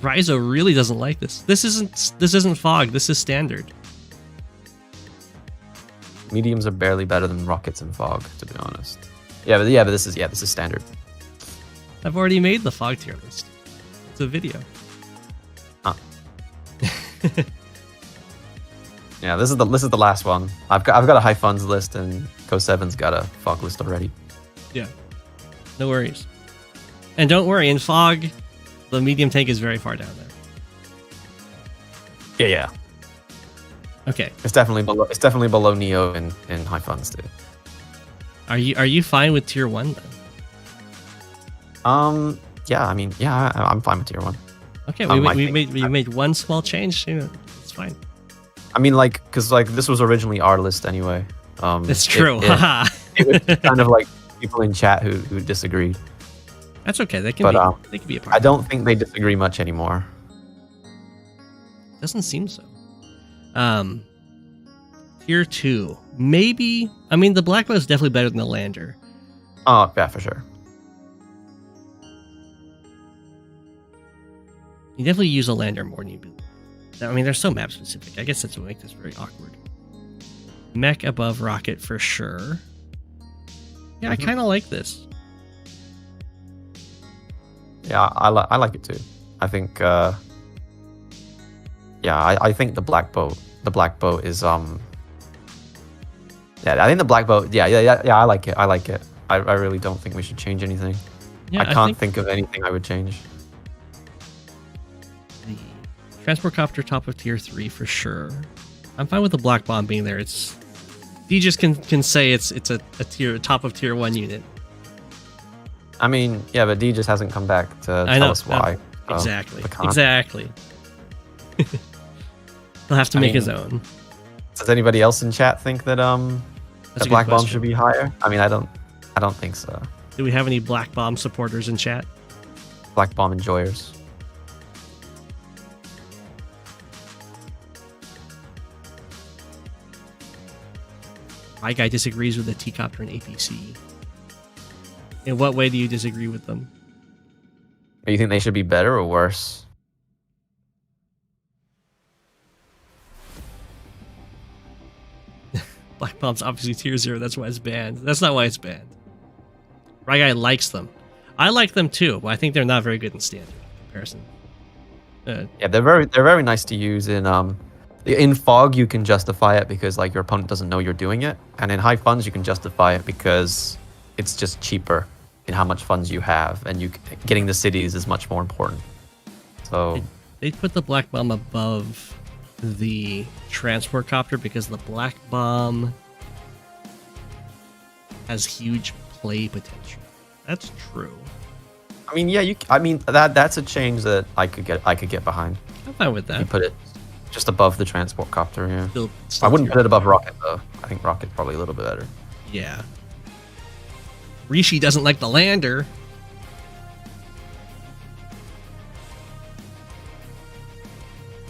Raizo really doesn't like this. This isn't fog. This is standard. mediums are barely better than rockets and fog, to be honest. But this is standard. I've already made the fog tier list. It's a video. Huh. Yeah, this is the last one. I've got a high funds list, and Go7's got a fog list already. Yeah, no worries. And don't worry, in fog, the medium tank is very far down there. Yeah. Okay. It's definitely below Neo in high funds too. Are you fine with tier 1 then? I'm fine with tier 1. Okay, we made one small change. It's fine. I mean, because this was originally our list anyway. It's true. It was kind of like people in chat who disagreed. That's okay. They can be a part. I don't think they disagree much anymore. Doesn't seem so. Tier 2. Maybe. I mean, the black bow is definitely better than the lander. Oh, yeah, for sure. You definitely use a lander more than you do. I mean, they're so map specific. I guess that's what makes this very awkward. Mech above rocket for sure. Yeah, I kind of like this. Yeah, I like it too. I think. I think the black bow is Yeah, I think the black bow. Yeah. I like it. I really don't think we should change anything. Yeah, I can't think of anything I would change. The transport copter top of tier 3 for sure. I'm fine with the black bomb being there. You just can say it's a top of tier 1 unit. I mean, yeah, but D just hasn't come back to tell us why. Exactly. He'll have to make his own. Does anybody else in chat think that the black bomb should be higher? I mean, I don't think so. Do we have any black bomb supporters in chat? Black bomb enjoyers. My guy disagrees with the T-Copter and APC. In what way do you disagree with them? Do you think they should be better or worse? Black Bomb's obviously tier 0, that's why it's banned. That's not why it's banned. Right guy likes them. I like them too, but I think they're not very good in standard comparison. Yeah, they're very nice to use in fog. You can justify it because your opponent doesn't know you're doing it, and in high funds you can justify it because it's just cheaper in how much funds you have, and getting the cities is much more important. So they put the black bomb above the transport copter because the black bomb has huge play potential. That's true. I mean, yeah, that's a change that I could get behind. I'm fine with that. You put it just above the transport copter. Yeah, still I wouldn't put it above rocket though. I think rocket's probably a little bit better. Yeah. Rishi doesn't like the lander.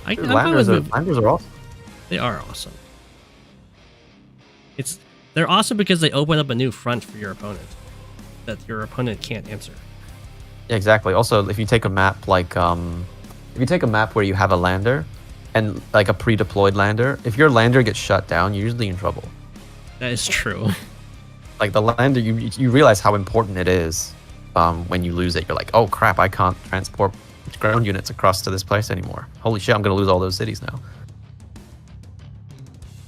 Landers are awesome. They are awesome. They're awesome because they open up a new front for your opponent that your opponent can't answer. Yeah, exactly. Also, if you take a map where you have a lander and a pre-deployed lander, if your lander gets shut down, you're usually in trouble. That is true. The lander, you realize how important it is when you lose it. You're like, oh crap, I can't transport ground units across to this place anymore. Holy shit, I'm going to lose all those cities now.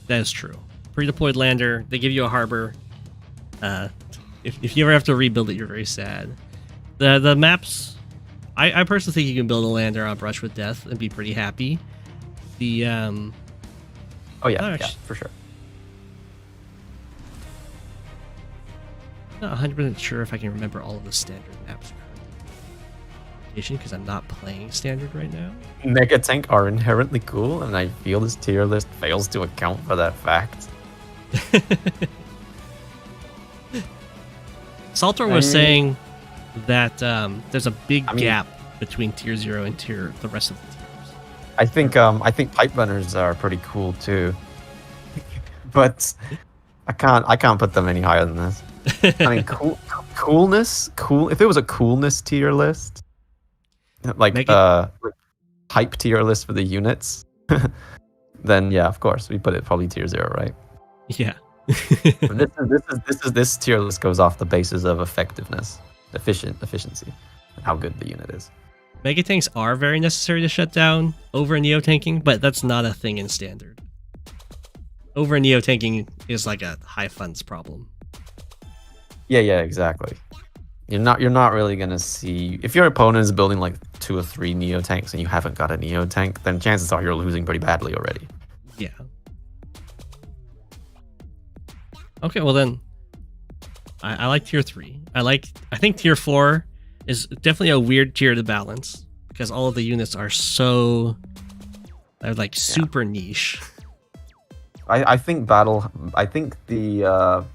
That is true. Pre-deployed lander, they give you a harbor. If you ever have to rebuild it, you're very sad. The maps, I personally think you can build a lander on Brush with Death and be pretty happy. Oh yeah, for sure. I'm not 100% sure if I can remember all of the standard maps because I'm not playing standard right now. Mega Tank are inherently cool, and I feel this tier list fails to account for that fact. Saltor was saying that there's a big gap between tier 0 and the rest of the tiers. I think pipe runners are pretty cool too, but I can't put them any higher than this. I mean, coolness. If it was a coolness tier list, hype tier list for the units, then yeah, of course we put it probably tier 0, right? Yeah. This tier list goes off the basis of effectiveness, efficiency, and how good the unit is. Mega tanks are very necessary to shut down over neo tanking, but that's not a thing in standard. Over neo tanking is like a high funds problem. Yeah, exactly. You're not really gonna see if your opponent is building like 2 or 3 neo tanks and you haven't got a neo tank, then chances are you're losing pretty badly already. Yeah. Okay, well then, I like tier 3. I think tier 4 is definitely a weird tier to balance because all of the units are they're like super niche. I think the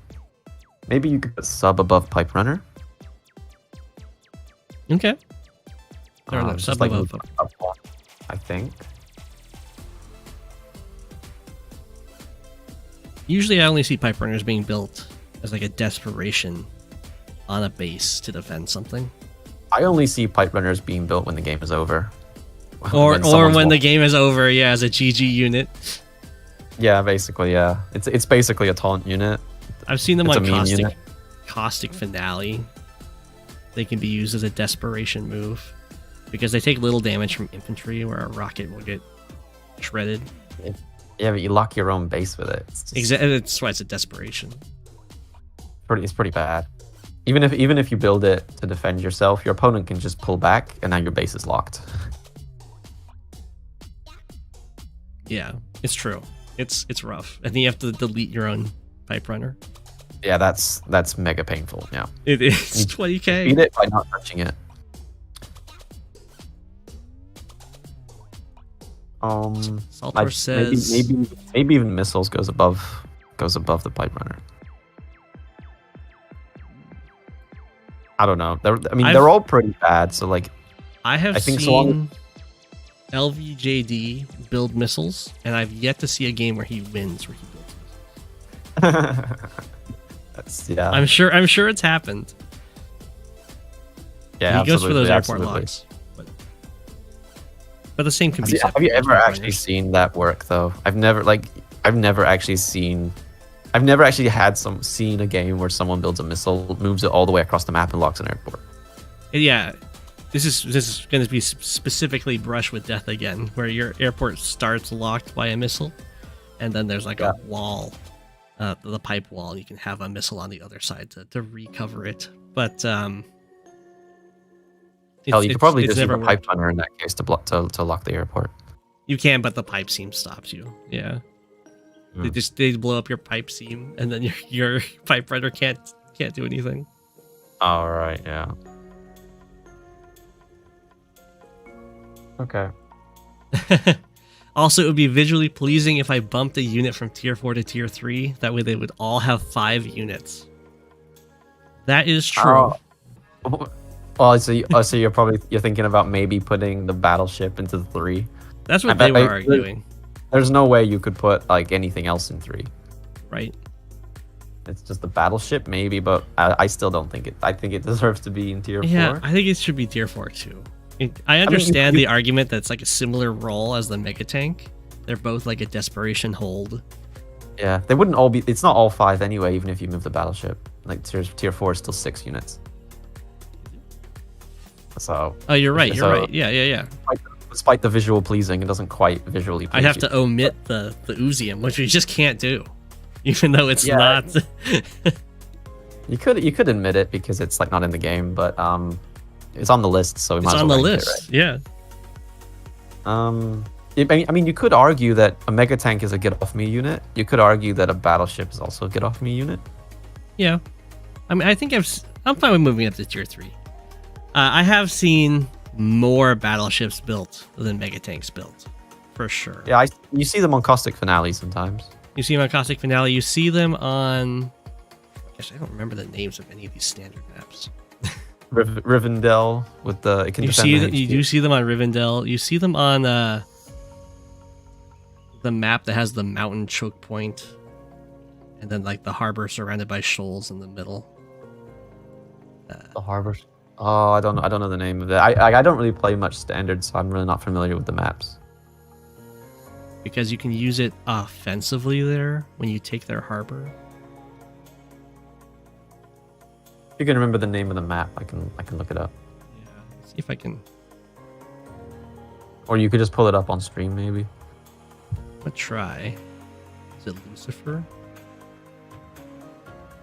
maybe you could put sub above pipe runner. Okay. Fair enough. Sub like above. I think. Usually I only see pipe runners being built as like a desperation on a base to defend something. I only see pipe runners being built when the game is over. Or when the game is over, yeah, as a GG unit. Yeah, basically, yeah. It's basically a taunt unit. I've seen them on Caustic Finale. They can be used as a desperation move because they take little damage from infantry where a rocket will get shredded. Yeah, but you lock your own base with it. Exactly, that's why it's a desperation. It's pretty bad. Even if you build it to defend yourself, your opponent can just pull back, and now your base is locked. Yeah, it's true. It's rough, and then you have to delete your own pipe runner. Yeah, that's mega painful. Yeah, it is 20k. Beat it by not touching it. Saltor says maybe even missiles goes above the pipe runner. I don't know. They're all pretty bad. So like, I think seen LVJD build missiles, and I've yet to see a game where he wins where he builds missiles. Yeah. I'm sure it's happened. Yeah, he goes for those airport logs. But the same can be said. Have you ever actually seen that work though? I've never actually seen a game where someone builds a missile, moves it all the way across the map, and locks an airport. Yeah, this is going to be specifically Brush with Death again, where your airport starts locked by a missile, and then there's like a wall, the pipe wall. You can have a missile on the other side to recover it. But hell, you could probably just use a pipe runner in that case to lock the airport. You can, but the pipe seam stops you. Yeah. They blow up your pipe seam, and then your pipe runner can't do anything. All right, yeah. Okay. Also, it would be visually pleasing if I bumped a unit from tier 4 to tier 3. That way, they would all have 5 units. That is true. Well, so you're thinking about maybe putting the battleship into 3. That's what they were arguing. There's no way you could put like anything else in 3. Right. It's just the battleship, maybe, but I still don't think it. I think it deserves to be in tier 4. Yeah, I think it should be tier 4 too. I understand the argument that it's like a similar role as the mega tank. They're both like a desperation hold. Yeah, they wouldn't all be. It's not all 5 anyway. Even if you move the battleship, like tier 4 is still 6 units. So. Oh, you're right. You're right. Yeah. Despite the visual pleasing, it doesn't quite visually please I have to omit the Uzium, which we just can't do, even though it's not. You could admit it because it's like not in the game, but it's on the list, so we might as well. It's on the list, right? Yeah. I mean, you could argue that a mega tank is a get off me unit. You could argue that a battleship is also a get off me unit. Yeah, I mean, I think I'm fine with moving up to tier 3. I have seen more battleships built than mega tanks built, for sure. Yeah, you see them on Caustic Finale sometimes. You see them on Caustic Finale. You see them on. Gosh, I don't remember the names of any of these standard maps. Rivendell with the. It can you do see them on Rivendell. You see them on the map that has the mountain choke point, and then like the harbor surrounded by shoals in the middle. The harbor. Oh, I don't know the name of it. I don't really play much standard, so I'm really not familiar with the maps. Because you can use it offensively there when you take their harbor. If you can remember the name of the map, I can look it up. Yeah, let's see if I can. Or you could just pull it up on stream, maybe. I'll try. Is it Lucifer?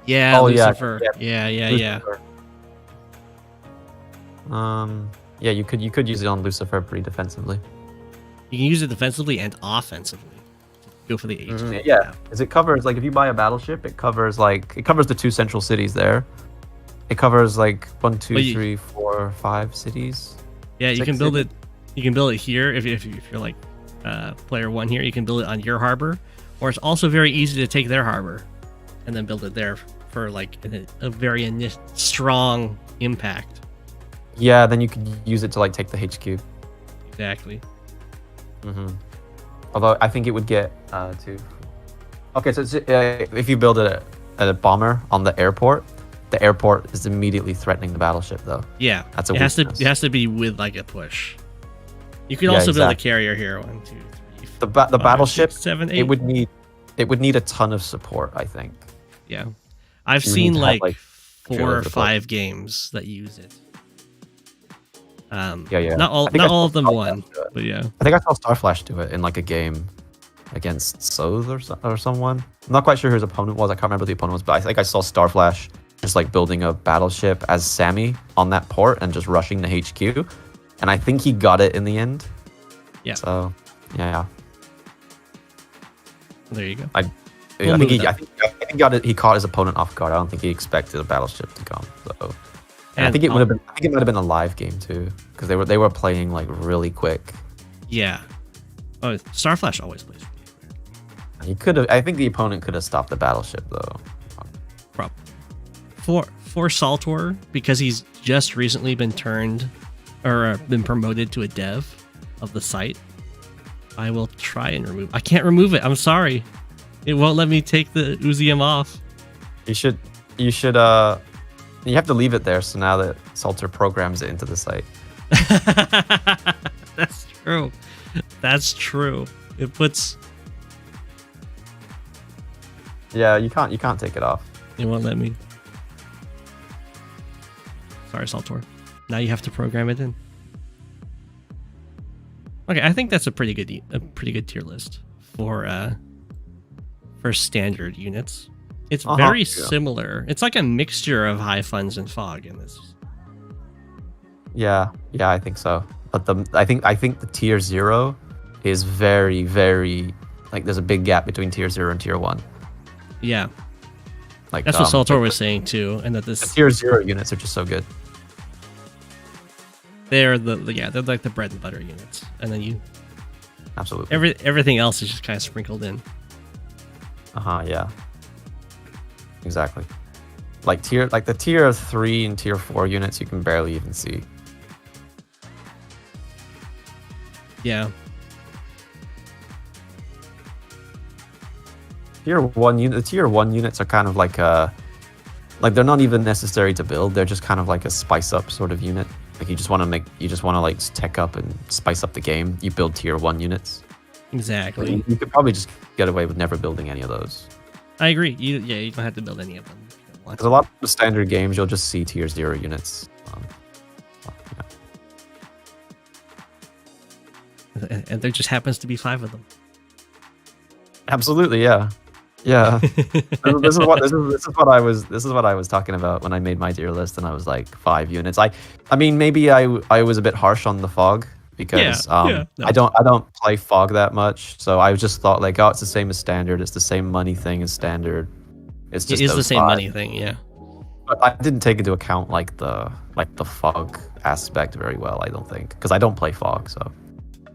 Yeah, Oh, Lucifer. yeah. Yeah. Lucifer. Yeah, you could use it on Lucifer pretty defensively. You can use it defensively and offensively. Go for the H. Yeah, because it covers, like, if you buy a battleship, it covers the 2 central cities there. It covers like 1, 2, 3, 4, 5 cities. Yeah, you can build it. You can build it here if you're like player 1 here. You can build it on your harbor, or it's also very easy to take their harbor and then build it there for like a very strong impact. Yeah, then you could use it to like take the HQ. Exactly. Although I think it would get to. Okay, so if you build a bomber on the airport is immediately threatening the battleship, though. Yeah, that's a weakness. It has to be with like a push. You could also build a carrier here. 1, 2, 3. The battleship 6, 7, 8. It would need a ton of support, I think. Yeah, I've seen like 4 or 5 games that use it. Yeah. Not all of them won, but yeah. I think I saw Starflash do it in like a game against Soth or someone. I'm not quite sure who his opponent was. I can't remember who the opponent was, but I think I saw Starflash just like building a battleship as Sammy on that port and just rushing the HQ. And I think he got it in the end. Yeah. So, yeah. There you go. I think he got it. He caught his opponent off guard. I don't think he expected a battleship to come. So. And I think it might have been a live game too, because they were playing like really quick. Yeah. Oh, Starflash always plays. He could have. I think the opponent could have stopped the battleship though. Probably. For Saltor, because he's just recently been turned or been promoted to a dev of the site, I will try and remove. I can't remove it. I'm sorry. It won't let me take the Uzium off. You should. You have to leave it there, so now that Salter programs it into the site. That's true. It puts. Yeah, you can't take it off. It won't let me. Sorry, Saltor. Now you have to program it in. Okay, I think that's a pretty good tier list for standard units. It's very similar. It's like a mixture of high funds and fog in this. Yeah, I think so. But I think the tier 0 is very, very like there's a big gap between tier 0 and tier 1. Yeah. Like that's what Saltor was saying too, and that the tier 0 units are just so good. They're like the bread and butter units, and then you absolutely everything else is just kind of sprinkled in. Yeah. Exactly. Like the tier 3 and tier 4 units you can barely even see. Yeah. Tier 1 units are kind of like they're not even necessary to build. They're just kind of like a spice up sort of unit. Like you just want to like tech up and spice up the game. You build tier 1 units. Exactly. You could probably just get away with never building any of those. I agree. You don't have to build any of them. Because a lot of the standard games, you'll just see tier 0 units. And there just happens to be 5 of them. Absolutely, yeah. This is what I was talking about when I made my tier list, and I was like 5 units. I mean, maybe I was a bit harsh on the fog because I don't play fog that much, so I just thought like, oh, it's the same as standard. It's the same money thing as standard. It is the same money thing, yeah. But I didn't take into account like the fog aspect very well. I don't think, because I don't play fog, so.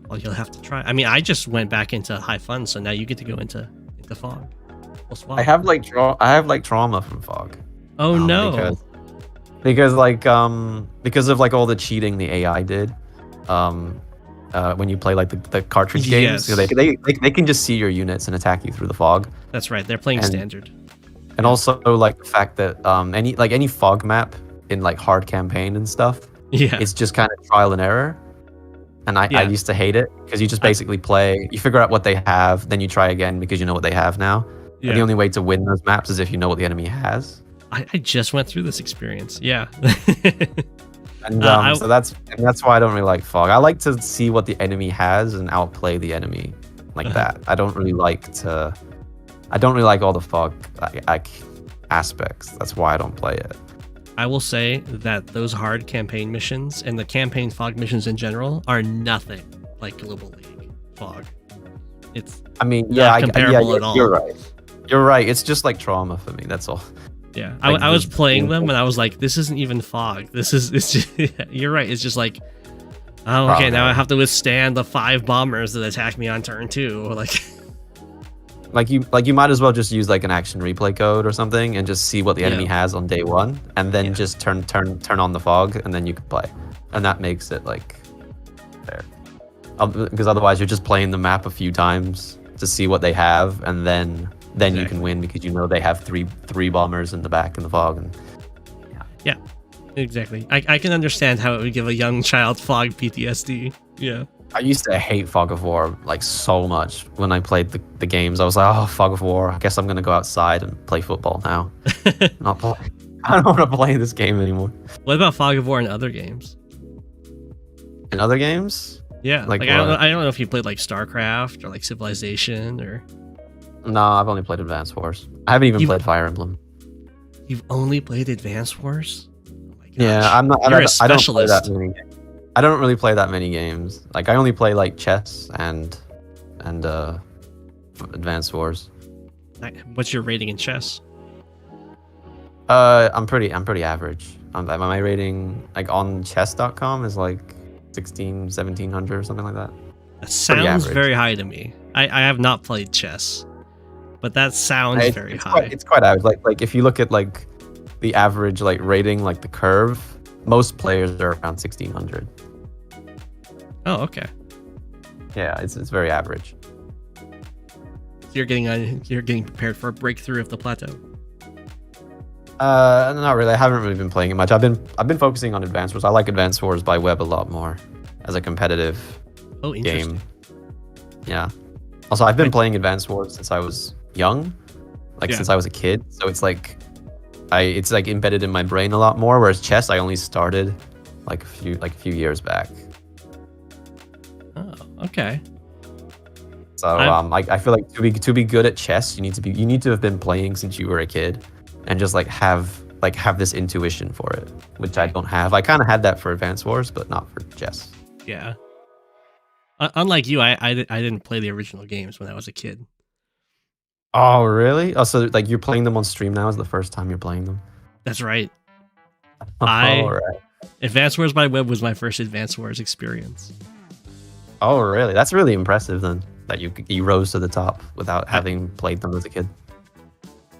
Well, you'll have to try. I mean, I just went back into high fun, so now you get to go into fog. We'll swap. I have like trauma from fog. Oh no! Because of like all the cheating the AI did. When you play like the cartridge games, yes. They can just see your units and attack you through the fog. That's right. They're playing standard. And also like the fact that any fog map in like hard campaign and stuff, it's just kind of trial and error. And I used to hate it because you just basically play, you figure out what they have, then you try again because you know what they have now. Yeah. And the only way to win those maps is if you know what the enemy has. I just went through this experience. Yeah. And so that's why I don't really like fog. I like to see what the enemy has and outplay the enemy like that. I don't really like all the fog like aspects. That's why I don't play it. I will say that those hard campaign missions and the campaign fog missions in general are nothing like Global League fog. It's not comparable at all. You're right. You're right. It's just like trauma for me. That's all. Yeah, like I was playing them and I was like, this isn't even fog. It's just, you're right. It's just like, oh, okay, now I have to withstand the 5 bombers that attack me on turn 2. Like you might as well just use like an action replay code or something and just see what the enemy has on day 1 and then just turn on the fog and then you can play. And that makes it like fair. Because otherwise you're just playing the map a few times to see what they have and then you can win because you know they have three bombers in the back in the fog. And yeah, exactly. I can understand how it would give a young child fog PTSD. Yeah. I used to hate Fog of War like so much when I played the games. I was like, oh, Fog of War. I guess I'm gonna go outside and play football now. I don't want to play this game anymore. What about Fog of War in other games? In other games? Yeah, like I don't know if you played like StarCraft or like Civilization or. No, I've only played Advance Wars. I haven't even played Fire Emblem. You've only played Advance Wars? Oh my gosh. Yeah, I'm not. You're a specialist. I don't play that many games. I don't really play that many games. Like I only play like chess and Advance Wars. What's your rating in chess? I'm pretty average. My rating like on chess.com is like 1700 or something like that. That sounds very high to me. I have not played chess, but that sounds very high. It's quite average. Like if you look at like the average like rating, like the curve, most players are around 1600. Oh, okay. Yeah, it's very average. So you're getting prepared for a breakthrough of the plateau. Not really. I haven't really been playing it much. I've been focusing on Advance Wars. I like Advance Wars by Web a lot more as a competitive game. Yeah. Also, I've been playing Advance Wars since I was young, since I was a kid. So it's like it's like embedded in my brain a lot more. Whereas chess, I only started like a few years back. Oh, okay. So I feel like to be good at chess, you need to have been playing since you were a kid, and just have this intuition for it, which I don't have. I kind of had that for Advance Wars, but not for chess. Yeah. Unlike you, I didn't play the original games when I was a kid. Oh, really? Oh, so like you're playing them on stream now? Is the first time you're playing them? That's right. Right. Advance Wars by Web was my first Advance Wars experience. Oh, really? That's really impressive then, that you rose to the top without having played them as a kid.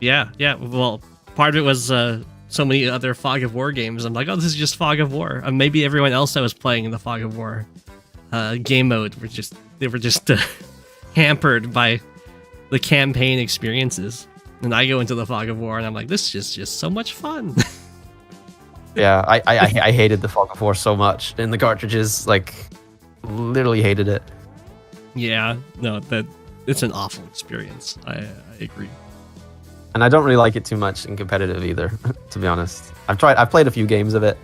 Yeah. Well, part of it was so many other Fog of War games. I'm like, oh, this is just Fog of War. Maybe everyone else that was playing in the Fog of War game mode were just hampered by the campaign experiences. And I go into the Fog of War and I'm like, this is just so much fun. Yeah, I hated the Fog of War so much in the cartridges. Like, literally hated it. Yeah, no, it's an awful experience. I agree. And I don't really like it too much in competitive either, to be honest. I've played a few games of it,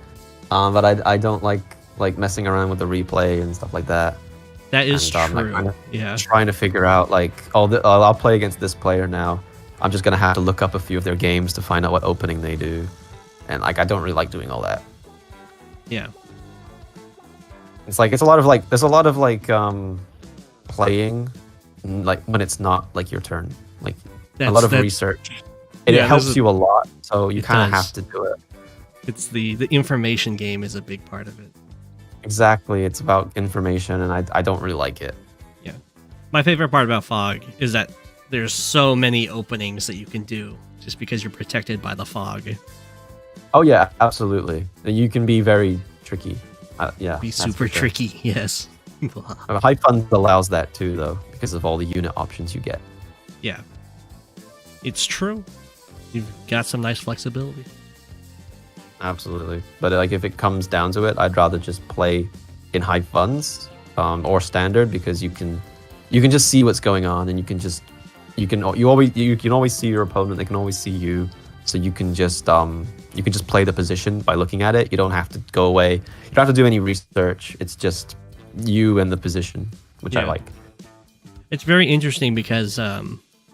but I don't like messing around with the replay and stuff like that. That is true. Trying to figure out like, I'll play against this player now. I'm just gonna have to look up a few of their games to find out what opening they do, and like I don't really like doing all that. Yeah. It's like there's a lot of playing like when it's not like your turn, like a lot of research. It helps you a lot, so you kind of have to do it. It's the information game is a big part of it. Exactly, it's about information, and I don't really like it. Yeah, my favorite part about Fog is that there's so many openings that you can do just because you're protected by the fog. Oh yeah, absolutely. You can be very tricky. Be super tricky. Yes. High Funds allows that too, though, because of all the unit options you get. Yeah, it's true. You've got some nice flexibility. Absolutely, but like if it comes down to it, I'd rather just play in High Funds or Standard, because you can just see what's going on, and you can always see your opponent. They can always see you. so you can just play the position by looking at it. You don't have to go away. You don't have to do any research. It's just you and the position, which I like. It's very interesting because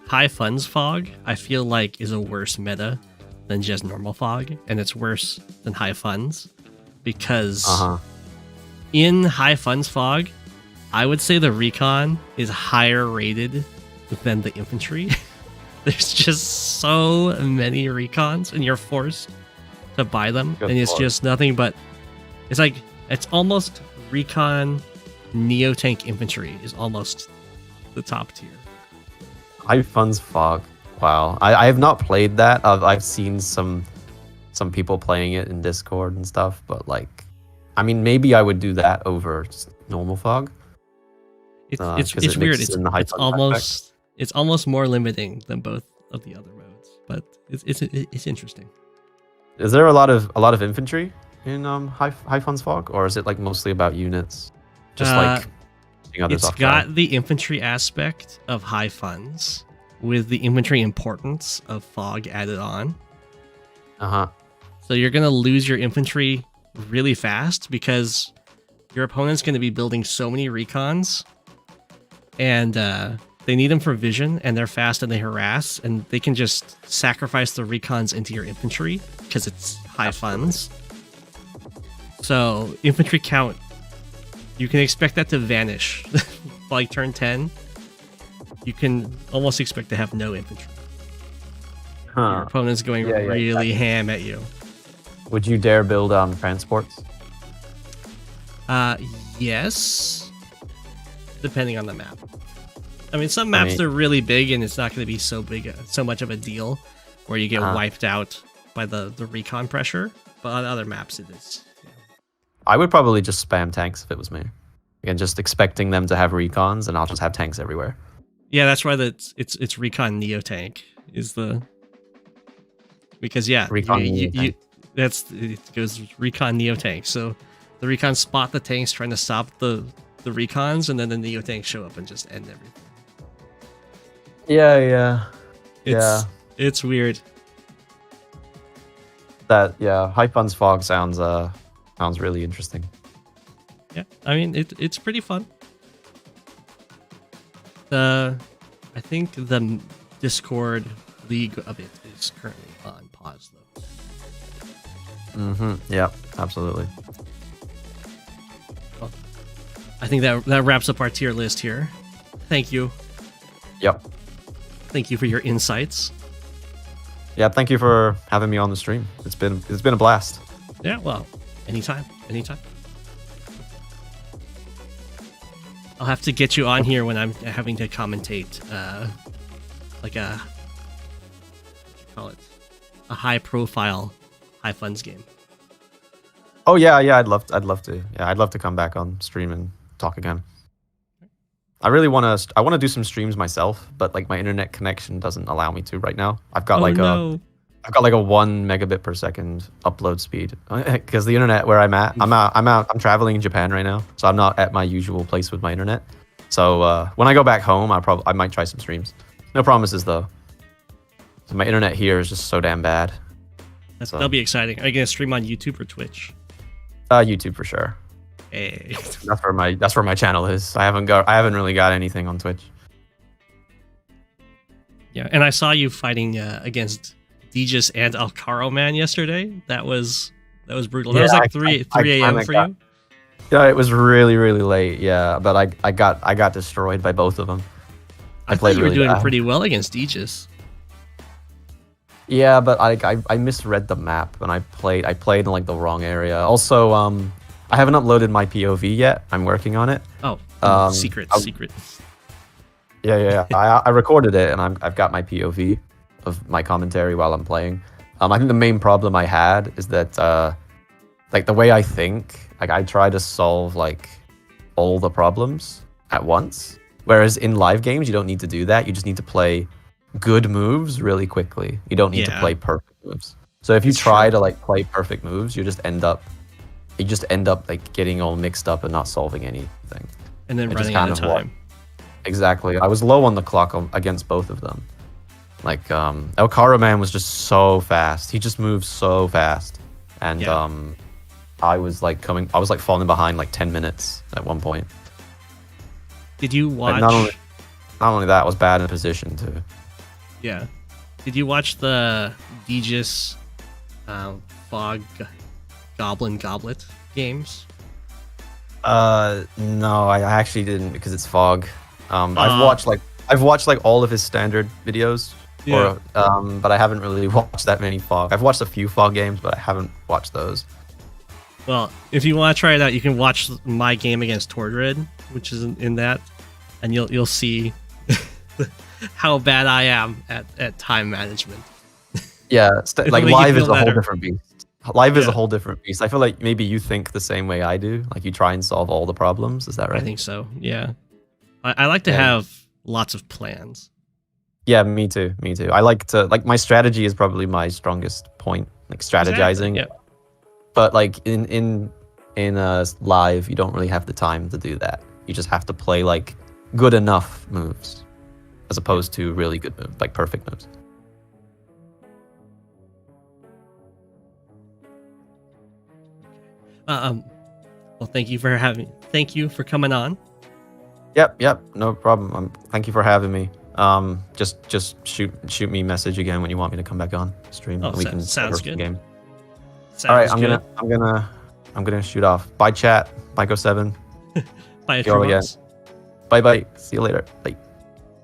high funds fog, I feel like, is a worse meta than just normal fog, and it's worse than high funds because in high funds fog, I would say the recon is higher rated than the infantry. There's just so many recons, and you're forced to buy them, and it's just nothing but it's almost recon neo-tank infantry is almost the top tier. High funds fog. Wow, I have not played that. I've seen some people playing it in Discord and stuff, but like, I mean, maybe I would do that over just normal fog. It's weird. It's almost more limiting than both of the other modes, but it's interesting. Is there a lot of infantry in high funds fog, or is it like mostly about units? Just like it's got the infantry aspect of high funds with the infantry importance of fog added on. So you're gonna lose your infantry really fast because your opponent's gonna be building so many recons, and they need them for vision, and they're fast and they harass, and they can just sacrifice the recons into your infantry because it's high funds. So infantry count, you can expect that to vanish. Like turn 10, you can almost expect to have no infantry. Your opponent's going really ham at you. Would you dare build transports? Yes. Depending on the map. I mean, some maps they're really big and it's not going to be so much of a deal where you get wiped out by the recon pressure. But on other maps, it is. Yeah. I would probably just spam tanks if it was me. Again, just expecting them to have recons, and I'll just have tanks everywhere. Yeah, that's why it's recon neo tank is the because recon it goes recon neo tank. So the recons spot the tanks trying to stop the recons, and then the neo tanks show up and just end everything. It's weird. High funds fog sounds really interesting. Yeah, I mean it's pretty fun. I think the Discord league of it is currently on pause though. Yeah, absolutely. Well, I think that wraps up our tier list here. Thank you. Yep. Thank you for your insights. Yeah, thank you for having me on the stream. It's been a blast. Yeah, well, anytime. I'll have to get you on here when I'm having to commentate like a high profile high funds game. Oh yeah, I'd love to. Yeah, I'd love to come back on stream and talk again. I really want to do some streams myself, but like my internet connection doesn't allow me to right now. I've got a 1 megabit per second upload speed because the internet where I'm traveling in Japan right now, so I'm not at my usual place with my internet. So when I go back home, I might try some streams. No promises though. So my internet here is just so damn bad. That'll be exciting. Are you gonna stream on YouTube or Twitch? YouTube for sure. Hey. That's where my channel is. I haven't really got anything on Twitch. Yeah, and I saw you fighting against Deegis and Alcaro Man yesterday. That was brutal. That was like 3 a.m. for you. Yeah, it was really late. Yeah, but I got destroyed by both of them. I thought you were doing pretty well against Deegis. Yeah, but I misread the map and I played in like the wrong area. Also, I haven't uploaded my POV yet. I'm working on it. Oh, secret. Yeah. I recorded it and I've got my POV of my commentary while I'm playing. I think the main problem I had is that like the way I think, like I try to solve like all the problems at once. Whereas in live games, you don't need to do that. You just need to play good moves really quickly. You don't need to play perfect moves. So if you try to like play perfect moves, you just end up like getting all mixed up and not solving anything. And then running out of time. Exactly. I was low on the clock against both of them. Like El Caro Man was just so fast. He just moved so fast, and I was like falling behind like 10 minutes at one point. Did you watch? Like not only that, I was bad in position too. Yeah. Did you watch the Aegis Fog Goblin Goblet games? No, I actually didn't because it's Fog. I've watched like all of his standard videos. Yeah. But I haven't really watched that many Fog. I've watched a few Fog games, but I haven't watched those. Well, if you want to try it out, you can watch my game against Tordred, which is in that, and you'll see how bad I am at time management. Yeah, like live is a better. whole different beast. Live is a whole different beast. I feel like maybe you think the same way I do. Like you try and solve all the problems. Is that right? I think so. Yeah. I like to have lots of plans. Yeah, me too. Me too. I like to my strategy is probably my strongest point, like strategizing. Exactly, yeah. But like in live, you don't really have the time to do that. You just have to play like good enough moves, as opposed to really good moves, like perfect moves. Well, thank you for coming on. Yep, no problem. Thank you for having me. Just shoot me a message again when you want me to come back on stream. Oh, we can sounds good. Game. Sounds All right, good. I'm gonna shoot off. Bye chat. Bye Go7. Bye. Bye. See you later. Bye.